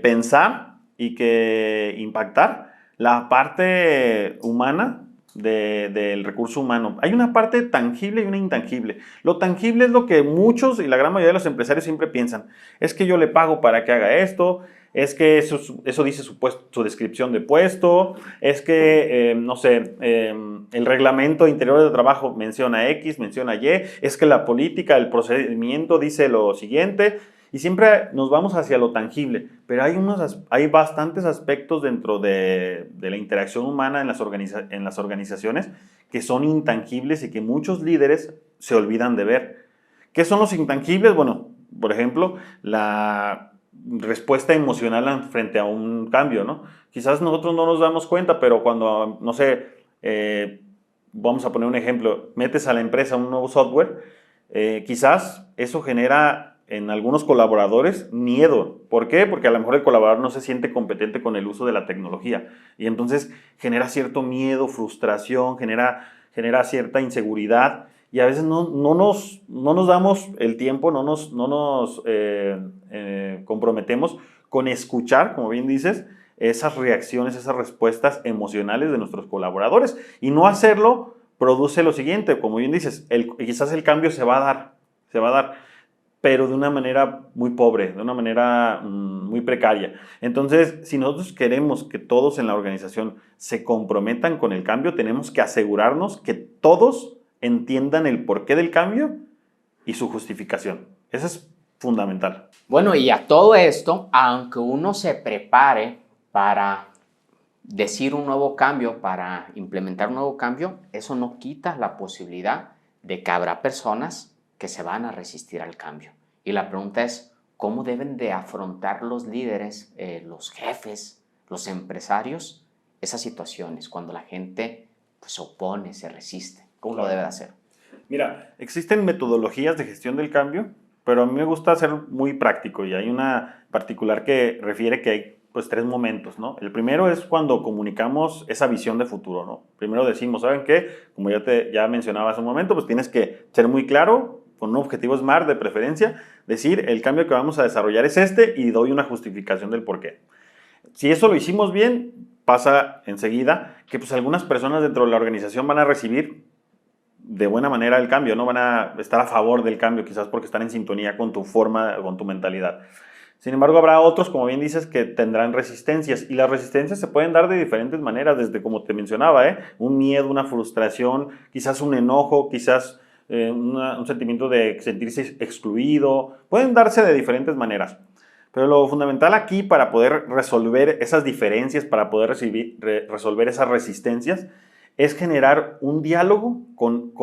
pensar y que impactar la parte humana del recurso humano. Hay una parte tangible y una intangible. Lo tangible es lo que muchos y la gran mayoría de los empresarios siempre piensan. Es que yo le pago para que haga esto, es que eso dice su descripción de puesto, es que, no sé, el reglamento interior de trabajo menciona X, menciona Y, es que la política, el procedimiento dice lo siguiente, y siempre nos vamos hacia lo tangible, pero hay bastantes aspectos dentro de la interacción humana en las organizaciones que son intangibles y que muchos líderes se olvidan de ver. ¿Qué son los intangibles? Bueno, por ejemplo, la respuesta emocional frente a un cambio, ¿no? Quizás nosotros no nos damos cuenta, pero cuando, no sé, vamos a poner un ejemplo, metes a la empresa un nuevo software, quizás eso genera en algunos colaboradores miedo. ¿Por qué? Porque a lo mejor el colaborador no se siente competente con el uso de la tecnología y entonces genera cierto miedo, frustración, genera cierta inseguridad y a veces no nos damos el tiempo, no nos comprometemos con escuchar, como bien dices, esas reacciones, esas respuestas emocionales de nuestros colaboradores y no hacerlo produce lo siguiente, como bien dices, quizás el cambio se va a dar, pero de una manera muy pobre, de una manera muy precaria. Entonces, si nosotros queremos que todos en la organización se comprometan con el cambio, tenemos que asegurarnos que todos entiendan el porqué del cambio y su justificación. Eso es fundamental. Bueno, y a todo esto, aunque uno se prepare para decir un nuevo cambio, para implementar un nuevo cambio, eso no quita la posibilidad de que habrá personas que se van a resistir al cambio. Y la pregunta es, ¿cómo deben de afrontar los líderes, los jefes, los empresarios, esas situaciones cuando la gente pues, se opone, se resiste? ¿Cómo lo debe de hacer? Mira, existen metodologías de gestión del cambio, pero a mí me gusta ser muy práctico y hay una particular que refiere que hay pues 3 momentos, ¿no? El primero es cuando comunicamos esa visión de futuro, ¿no? Primero decimos, ¿saben qué? Como ya mencionaba hace un momento, pues tienes que ser muy claro, con un objetivo SMART de preferencia, decir, el cambio que vamos a desarrollar es este y doy una justificación del por qué. Si eso lo hicimos bien, pasa enseguida que pues algunas personas dentro de la organización van a recibir de buena manera el cambio, no van a estar a favor del cambio, quizás porque están en sintonía con tu forma, con tu mentalidad. Sin embargo, habrá otros, como bien dices, que tendrán resistencias, y las resistencias se pueden dar de diferentes maneras, desde como te mencionaba, un miedo, una frustración, quizás un enojo, quizás un sentimiento de sentirse excluido, pueden darse de diferentes maneras. Pero lo fundamental aquí para poder resolver esas diferencias, para poder resolver esas resistencias, es generar un diálogo con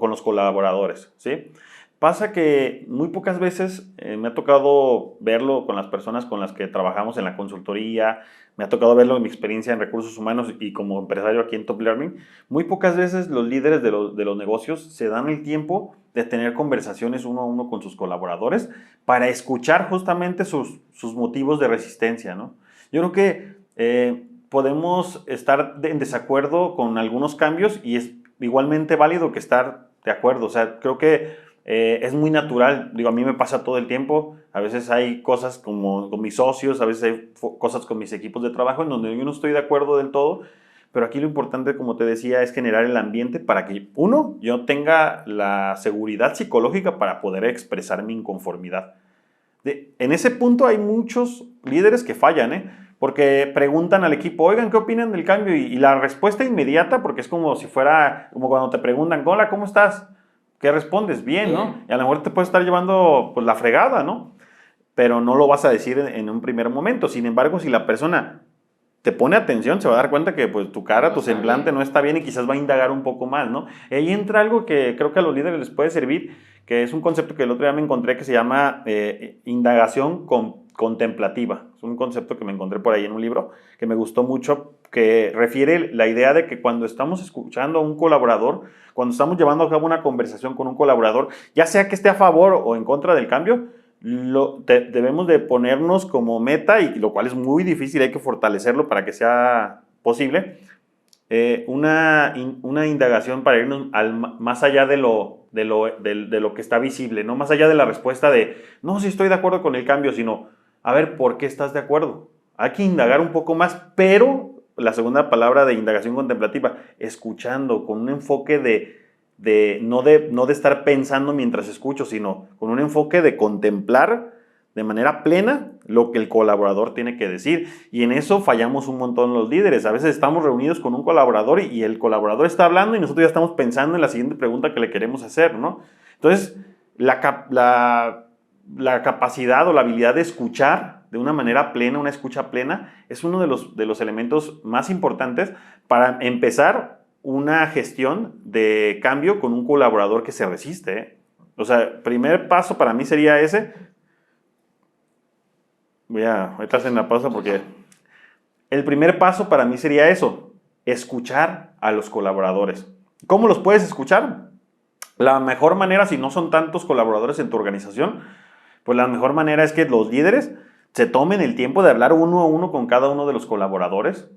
los colaboradores, ¿sí? Pasa que muy pocas veces me ha tocado verlo con las personas con las que trabajamos en la consultoría, me ha tocado verlo en mi experiencia en recursos humanos y como empresario aquí en Top Learning. Muy pocas veces los líderes de los negocios se dan el tiempo de tener conversaciones uno a uno con sus colaboradores para escuchar justamente sus motivos de resistencia, ¿no? Yo creo que podemos estar en desacuerdo con algunos cambios y es igualmente válido que estar de acuerdo. O sea, creo que es muy natural, digo, a mí me pasa todo el tiempo, a veces hay cosas como con mis socios, a veces hay cosas con mis equipos de trabajo en donde yo no estoy de acuerdo del todo, pero aquí lo importante, como te decía, es generar el ambiente para que, uno, yo tenga la seguridad psicológica para poder expresar mi inconformidad. En ese punto hay muchos líderes que fallan, porque preguntan al equipo, oigan, ¿qué opinan del cambio? Y la respuesta inmediata, porque es como si fuera, como cuando te preguntan, hola, ¿cómo estás? ¿Qué respondes? Bien, ¿no? Y a lo mejor te puede estar llevando pues, la fregada, ¿no? Pero no lo vas a decir en un primer momento. Sin embargo, si la persona te pone atención, se va a dar cuenta que pues, tu cara, tu semblante no está bien y quizás va a indagar un poco más, ¿no? Ahí entra algo que creo que a los líderes les puede servir, que es un concepto que el otro día me encontré que se llama indagación contemplativa. Es un concepto que me encontré por ahí en un libro que me gustó mucho, que refiere la idea de que cuando estamos escuchando a un colaborador, cuando estamos llevando a cabo una conversación con un colaborador, ya sea que esté a favor o en contra del cambio, debemos de ponernos como meta, y lo cual es muy difícil, hay que fortalecerlo para que sea posible, una indagación para irnos más allá de lo que está visible, no más allá de la respuesta de, no, sí estoy de acuerdo con el cambio, sino, a ver, ¿por qué estás de acuerdo? Hay que indagar un poco más, pero la segunda palabra de indagación contemplativa, escuchando con un enfoque no de estar pensando mientras escucho, sino con un enfoque de contemplar de manera plena lo que el colaborador tiene que decir. Y en eso fallamos un montón los líderes. A veces estamos reunidos con un colaborador y el colaborador está hablando y nosotros ya estamos pensando en la siguiente pregunta que le queremos hacer, ¿no? Entonces, la capacidad o la habilidad de escuchar de una manera plena, una escucha plena, es uno de los elementos más importantes para empezar una gestión de cambio con un colaborador que se resiste. O sea, primer paso para mí sería ese. Ahorita hacen la pausa porque el primer paso para mí sería eso, escuchar a los colaboradores. ¿Cómo los puedes escuchar? La mejor manera, si no son tantos colaboradores en tu organización, pues la mejor manera es que los líderes se tomen el tiempo de hablar uno a uno con cada uno de los colaboradores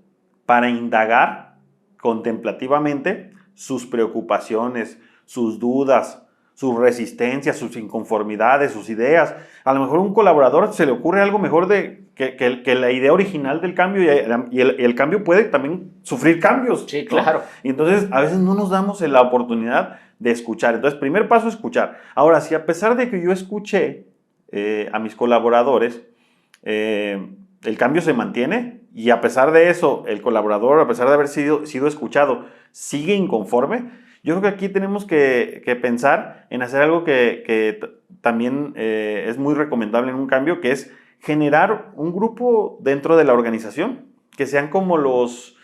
para indagar contemplativamente sus preocupaciones, sus dudas, sus resistencias, sus inconformidades, sus ideas. A lo mejor a un colaborador se le ocurre algo mejor que la idea original del cambio, y el cambio puede también sufrir cambios. Sí, claro. ¿No? Y entonces a veces no nos damos la oportunidad de escuchar. Entonces, primer paso, escuchar. Ahora, si a pesar de que yo escuché a mis colaboradores, el cambio se mantiene y a pesar de eso, el colaborador, a pesar de haber sido escuchado, sigue inconforme, yo creo que aquí tenemos que pensar en hacer algo que también es muy recomendable en un cambio, que es generar un grupo dentro de la organización, que sean como los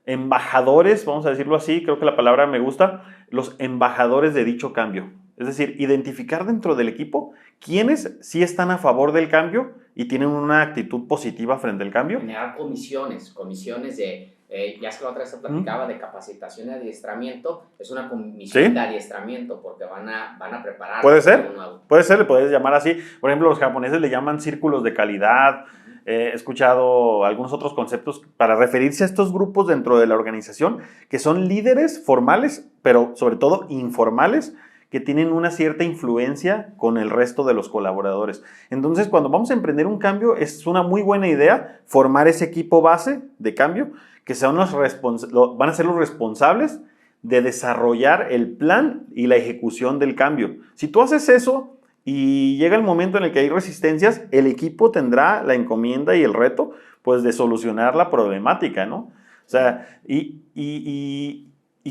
embajadores, vamos a decirlo así, creo que la palabra me gusta, los embajadores de dicho cambio. Es decir, identificar dentro del equipo quiénes sí están a favor del cambio y tienen una actitud positiva frente al cambio. Generar comisiones de, ya es que la otra vez se platicaba de capacitación y adiestramiento, es una comisión de adiestramiento porque van a preparar. Puede ser, le puedes llamar así. Por ejemplo, los japoneses le llaman círculos de calidad. He escuchado algunos otros conceptos para referirse a estos grupos dentro de la organización que son líderes formales, pero sobre todo informales, que tienen una cierta influencia con el resto de los colaboradores. Entonces, cuando vamos a emprender un cambio, es una muy buena idea formar ese equipo base de cambio que van a ser los responsables de desarrollar el plan y la ejecución del cambio. Si tú haces eso y llega el momento en el que hay resistencias, el equipo tendrá la encomienda y el reto, pues, de solucionar la problemática, ¿no? O sea, y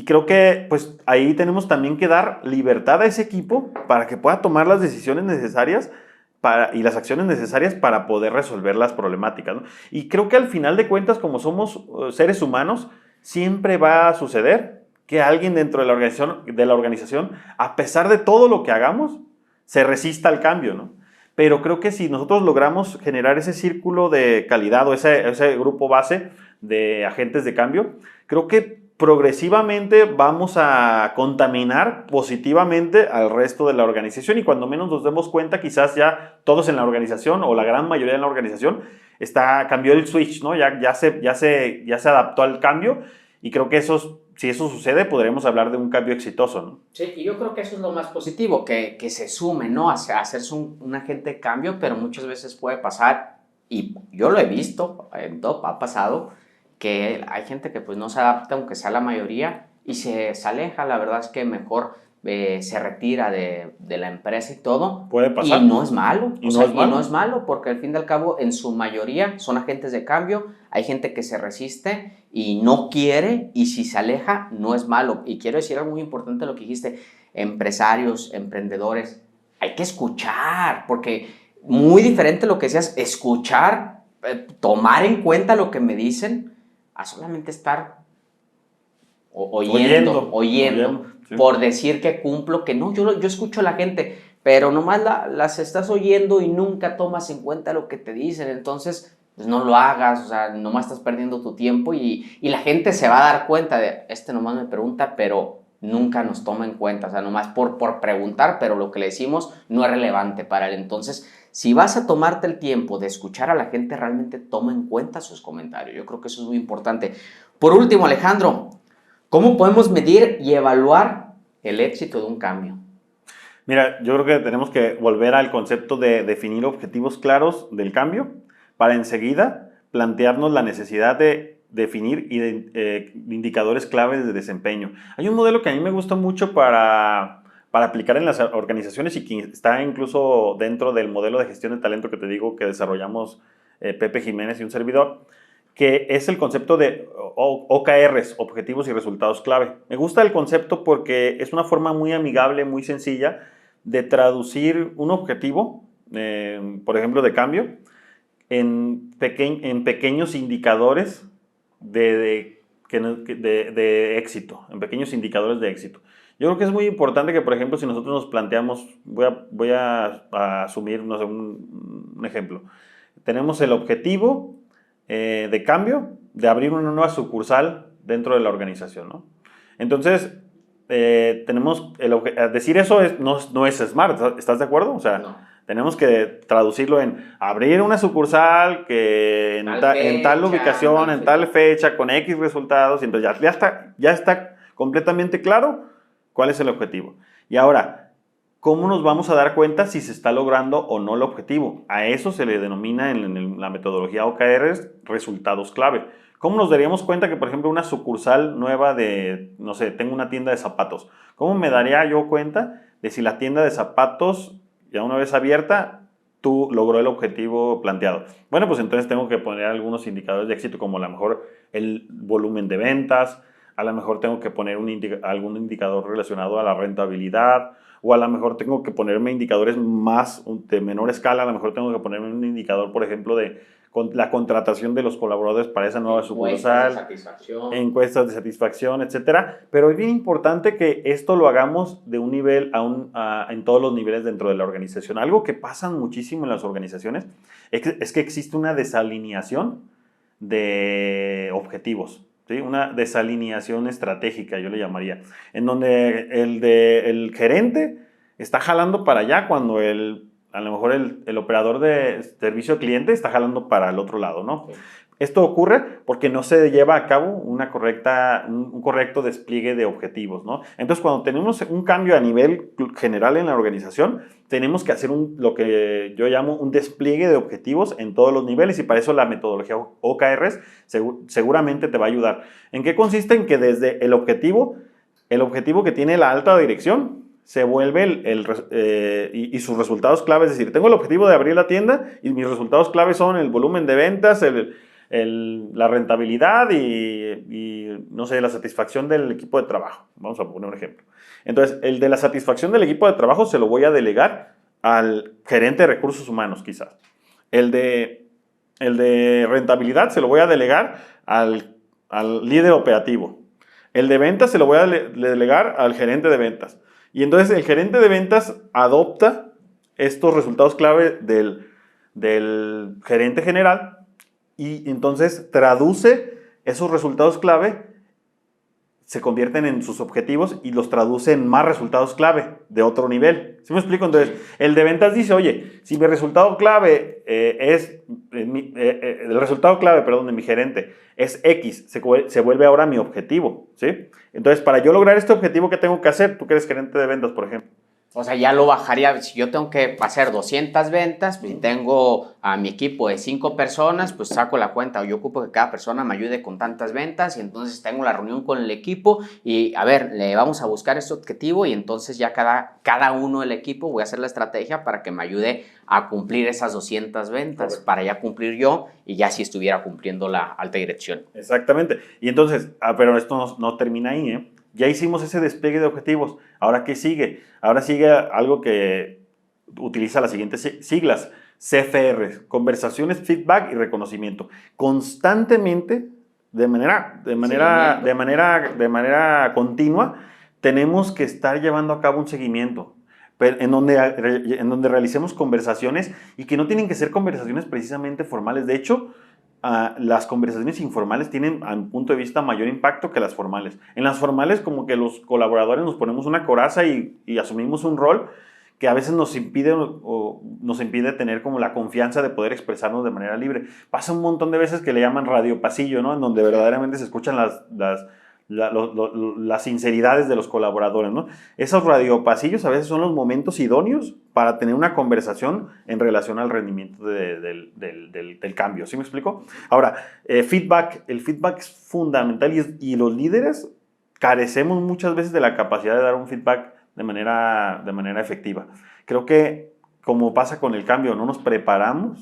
creo que, pues, ahí tenemos también que dar libertad a ese equipo para que pueda tomar las decisiones necesarias y las acciones necesarias para poder resolver las problemáticas, ¿no? Y creo que al final de cuentas, como somos seres humanos, siempre va a suceder que alguien dentro de la organización, a pesar de todo lo que hagamos, se resista al cambio, ¿no? Pero creo que si nosotros logramos generar ese círculo de calidad o ese grupo base de agentes de cambio, creo que progresivamente vamos a contaminar positivamente al resto de la organización, y cuando menos nos demos cuenta, quizás ya todos en la organización o la gran mayoría en la organización cambió el switch, ¿no? Ya se adaptó al cambio, y creo que si eso sucede, podremos hablar de un cambio exitoso, ¿no? Sí, y yo creo que eso es lo más positivo, que se sume, ¿no? A hacerse un agente de cambio, pero muchas veces puede pasar, y yo lo he visto, en top ha pasado, que hay gente que pues no se adapta, aunque sea la mayoría, y se aleja. La verdad es que mejor se retira de la empresa y todo. Puede pasar. Y no es malo. Y no es malo, porque al fin y al cabo, en su mayoría son agentes de cambio. Hay gente que se resiste y no quiere, y si se aleja, no es malo. Y quiero decir algo muy importante, lo que dijiste: empresarios, emprendedores, hay que escuchar, porque muy diferente lo que decías, escuchar, tomar en cuenta lo que me dicen, a solamente estar oyendo, sí. Por decir que cumplo, que no, yo escucho a la gente, pero nomás las estás oyendo y nunca tomas en cuenta lo que te dicen. Entonces, pues no lo hagas, o sea, nomás estás perdiendo tu tiempo, y la gente se va a dar cuenta de, nomás me pregunta, pero nunca nos toma en cuenta, o sea, nomás por preguntar, pero lo que le decimos no es relevante para él. Entonces, si vas a tomarte el tiempo de escuchar a la gente, realmente toma en cuenta sus comentarios. Yo creo que eso es muy importante. Por último, Alejandro, ¿cómo podemos medir y evaluar el éxito de un cambio? Mira, yo creo que tenemos que volver al concepto de definir objetivos claros del cambio, para enseguida plantearnos la necesidad de definir indicadores claves de desempeño. Hay un modelo que a mí me gusta mucho para aplicar en las organizaciones, y que está incluso dentro del modelo de gestión de talento que te digo que desarrollamos Pepe Jiménez y un servidor, que es el concepto de OKRs, objetivos y resultados clave. Me gusta el concepto porque es una forma muy amigable, muy sencilla de traducir un objetivo, por ejemplo, de cambio, en pequeños indicadores de éxito, en pequeños indicadores de éxito. Yo creo que es muy importante que, por ejemplo, si nosotros nos planteamos, voy a asumir, no sé, un ejemplo. Tenemos el objetivo de cambio de abrir una nueva sucursal dentro de la organización, ¿no? Entonces, tenemos decir eso no es smart, ¿estás de acuerdo? O sea, No. tenemos que traducirlo en abrir una sucursal que en tal ubicación, en tal fecha, con X resultados, y entonces ya está completamente claro cuál es el objetivo. Y ahora, ¿cómo nos vamos a dar cuenta si se está logrando o no el objetivo? A eso se le denomina en la metodología OKRs resultados clave. ¿Cómo nos daríamos cuenta que, por ejemplo, una sucursal nueva no sé, tengo una tienda de zapatos? ¿Cómo me daría yo cuenta de si la tienda de zapatos, ya una vez abierta, logró el objetivo planteado? Bueno, pues entonces tengo que poner algunos indicadores de éxito, como a lo mejor el volumen de ventas, a lo mejor tengo que poner algún indicador relacionado a la rentabilidad, o a lo mejor tengo que ponerme indicadores de menor escala. A lo mejor tengo que ponerme un indicador, por ejemplo, de la contratación de los colaboradores para esa nueva sucursal, encuestas de satisfacción, etcétera. Pero es bien importante que esto lo hagamos de un nivel en todos los niveles dentro de la organización. Algo que pasa muchísimo en las organizaciones es que existe una desalineación de objetivos, ¿sí? Una desalineación estratégica, yo le llamaría, en donde el gerente está jalando para allá cuando a lo mejor el operador de servicio al cliente está jalando para el otro lado, ¿no? Sí. Esto ocurre porque no se lleva a cabo un correcto despliegue de objetivos, ¿no? Entonces, cuando tenemos un cambio a nivel general en la organización, tenemos que hacer lo que yo llamo un despliegue de objetivos en todos los niveles, y para eso la metodología OKRs seguramente te va a ayudar. ¿En qué consiste? En que desde el objetivo que tiene la alta dirección, se vuelve y sus resultados claves. Es decir, tengo el objetivo de abrir la tienda y mis resultados claves son el volumen de ventas, la rentabilidad y, no sé, la satisfacción del equipo de trabajo. Vamos a poner un ejemplo. Entonces, el de la satisfacción del equipo de trabajo se lo voy a delegar al gerente de recursos humanos, quizás. El de rentabilidad se lo voy a delegar al líder operativo. El de ventas se lo voy a delegar al gerente de ventas. Y entonces el gerente de ventas adopta estos resultados clave del gerente general y entonces traduce esos resultados clave, se convierten en sus objetivos y los traduce en más resultados clave de otro nivel. ¿Sí me explico? Entonces, el de ventas dice, oye, si mi resultado clave el resultado clave, perdón, de mi gerente es X, se vuelve ahora mi objetivo, ¿sí? Entonces, para yo lograr este objetivo, ¿qué tengo que hacer? Tú que eres gerente de ventas, por ejemplo. O sea, ya lo bajaría. Si yo tengo que hacer 200 ventas, pues si tengo a mi equipo de 5 personas, pues saco la cuenta. Yo ocupo que cada persona me ayude con tantas ventas y entonces tengo la reunión con el equipo y, a ver, le vamos a buscar este objetivo y entonces ya cada uno del equipo voy a hacer la estrategia para que me ayude a cumplir esas 200 ventas, correcto, para ya cumplir yo y ya si estuviera cumpliendo la alta dirección. Exactamente. Y entonces, pero esto no termina ahí, ¿eh? Ya hicimos ese despliegue de objetivos. ¿Ahora qué sigue? Ahora sigue algo que utiliza las siguientes siglas. CFR, conversaciones, feedback y reconocimiento. Constantemente, de manera continua, tenemos que estar llevando a cabo un seguimiento en donde realicemos conversaciones y que no tienen que ser conversaciones precisamente formales. De hecho, las conversaciones informales tienen, a mi punto de vista, mayor impacto que las formales. En las formales, como que los colaboradores nos ponemos una coraza y asumimos un rol que a veces nos impide tener como la confianza de poder expresarnos de manera libre. Pasa un montón de veces que le llaman radio pasillo, ¿no? En donde verdaderamente se escuchan las sinceridades de los colaboradores, ¿no? Esos radiopasillos a veces son los momentos idóneos para tener una conversación en relación al rendimiento del cambio. ¿Sí me explico? Ahora, el feedback es fundamental y los líderes carecemos muchas veces de la capacidad de dar un feedback de manera efectiva. Creo que, como pasa con el cambio, no nos preparan,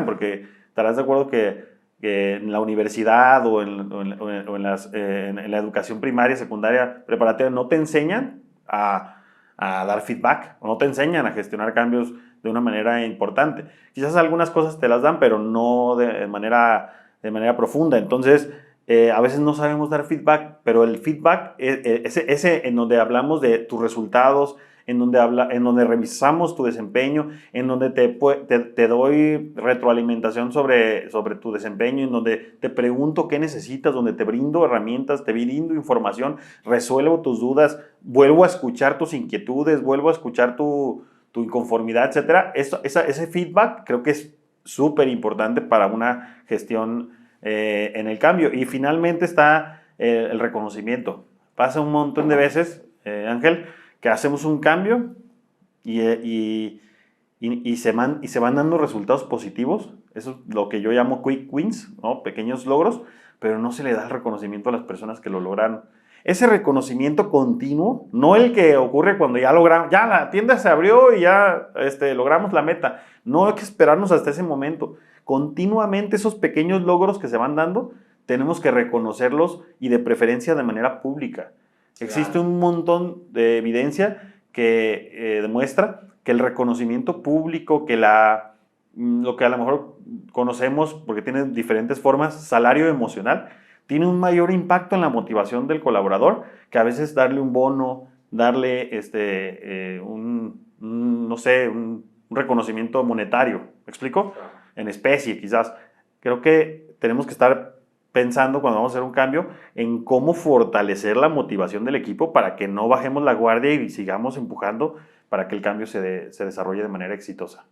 porque estarás de acuerdo que en la universidad o en la educación primaria, secundaria, preparatoria, no te enseñan a dar feedback, o no te enseñan a gestionar cambios de una manera importante. Quizás algunas cosas te las dan, pero no de manera profunda. Entonces, a veces no sabemos dar feedback, pero el feedback, ese en donde hablamos de tus resultados, en donde revisamos tu desempeño, en donde te doy retroalimentación sobre tu desempeño, en donde te pregunto qué necesitas, donde te brindo herramientas, te brindo información, resuelvo tus dudas, vuelvo a escuchar tus inquietudes, vuelvo a escuchar tu inconformidad, etc. Ese feedback creo que es súper importante para una gestión en el cambio. Y finalmente está el reconocimiento. Pasa un montón de veces, Ángel, que hacemos un cambio y se van dando resultados positivos. Eso es lo que yo llamo quick wins, ¿no? Pequeños logros, pero no se le da el reconocimiento a las personas que lo lograron. Ese reconocimiento continuo, no el que ocurre cuando ya logramos, ya la tienda se abrió y ya logramos la meta. No hay que esperarnos hasta ese momento. Continuamente esos pequeños logros que se van dando, tenemos que reconocerlos y de preferencia de manera pública. Existe un montón de evidencia que demuestra que el reconocimiento público, que lo que a lo mejor conocemos, porque tiene diferentes formas, salario emocional, tiene un mayor impacto en la motivación del colaborador que a veces darle un bono, darle no sé, un reconocimiento monetario. ¿Me explico? En especie, quizás. Creo que tenemos que estar pensando, cuando vamos a hacer un cambio, en cómo fortalecer la motivación del equipo para que no bajemos la guardia y sigamos empujando para que el cambio se desarrolle de manera exitosa.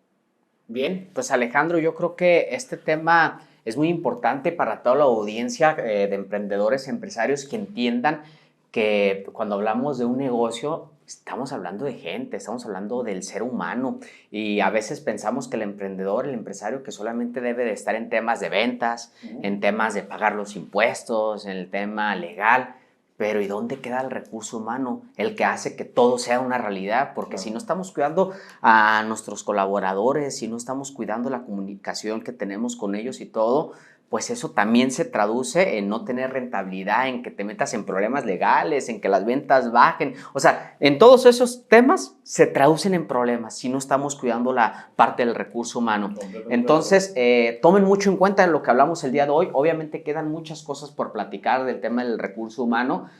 Bien, pues Alejandro, yo creo que este tema es muy importante para toda la audiencia de emprendedores, empresarios que entiendan que cuando hablamos de un negocio, estamos hablando de gente, estamos hablando del ser humano y a veces pensamos que el emprendedor, el empresario que solamente debe de estar en temas de ventas, en temas de pagar los impuestos, en el tema legal, pero ¿y dónde queda el recurso humano? El que hace que todo sea una realidad, porque si no estamos cuidando a nuestros colaboradores, si no estamos cuidando la comunicación que tenemos con ellos y todo, pues eso también se traduce en no tener rentabilidad, en que te metas en problemas legales, en que las ventas bajen. O sea, en todos esos temas se traducen en problemas si no estamos cuidando la parte del recurso humano. Entonces, tomen mucho en cuenta lo que hablamos el día de hoy. Obviamente quedan muchas cosas por platicar del tema del recurso humano.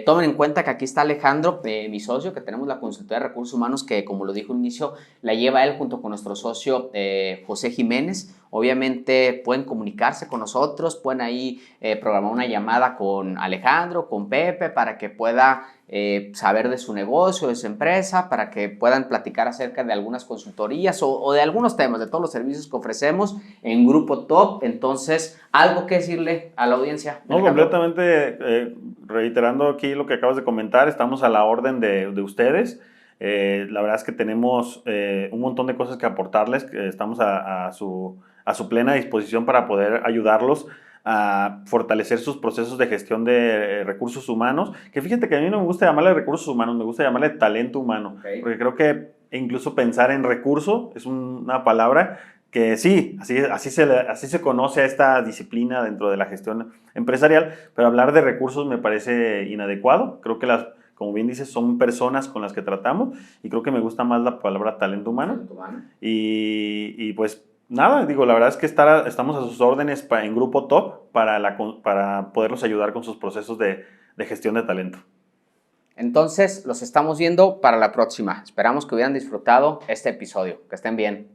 Tomen en cuenta que aquí está Alejandro, mi socio, que tenemos la consultoría de recursos humanos, que como lo dijo al inicio, la lleva él junto con nuestro socio José Jiménez. Obviamente pueden comunicarse con nosotros, pueden ahí programar una llamada con Alejandro, con Pepe, para que pueda saber de su negocio, de su empresa, para que puedan platicar acerca de algunas consultorías o de algunos temas, de todos los servicios que ofrecemos en Grupo Top. Entonces, ¿algo que decirle a la audiencia? No, completamente, reiterando aquí lo que acabas de comentar, estamos a la orden de ustedes. La verdad es que tenemos un montón de cosas que aportarles, que estamos a su plena disposición para poder ayudarlos a fortalecer sus procesos de gestión de recursos humanos, que fíjate que a mí no me gusta llamarle recursos humanos, me gusta llamarle talento humano, porque creo que incluso pensar en recurso es una palabra que sí, así se conoce a esta disciplina dentro de la gestión empresarial, pero hablar de recursos me parece inadecuado. Creo que como bien dices, son personas con las que tratamos y creo que me gusta más la palabra talento humano. Y pues nada, digo, la verdad es que estamos a sus órdenes en Grupo Top para poderlos ayudar con sus procesos de gestión de talento. Entonces, los estamos viendo para la próxima. Esperamos que hubieran disfrutado este episodio. Que estén bien.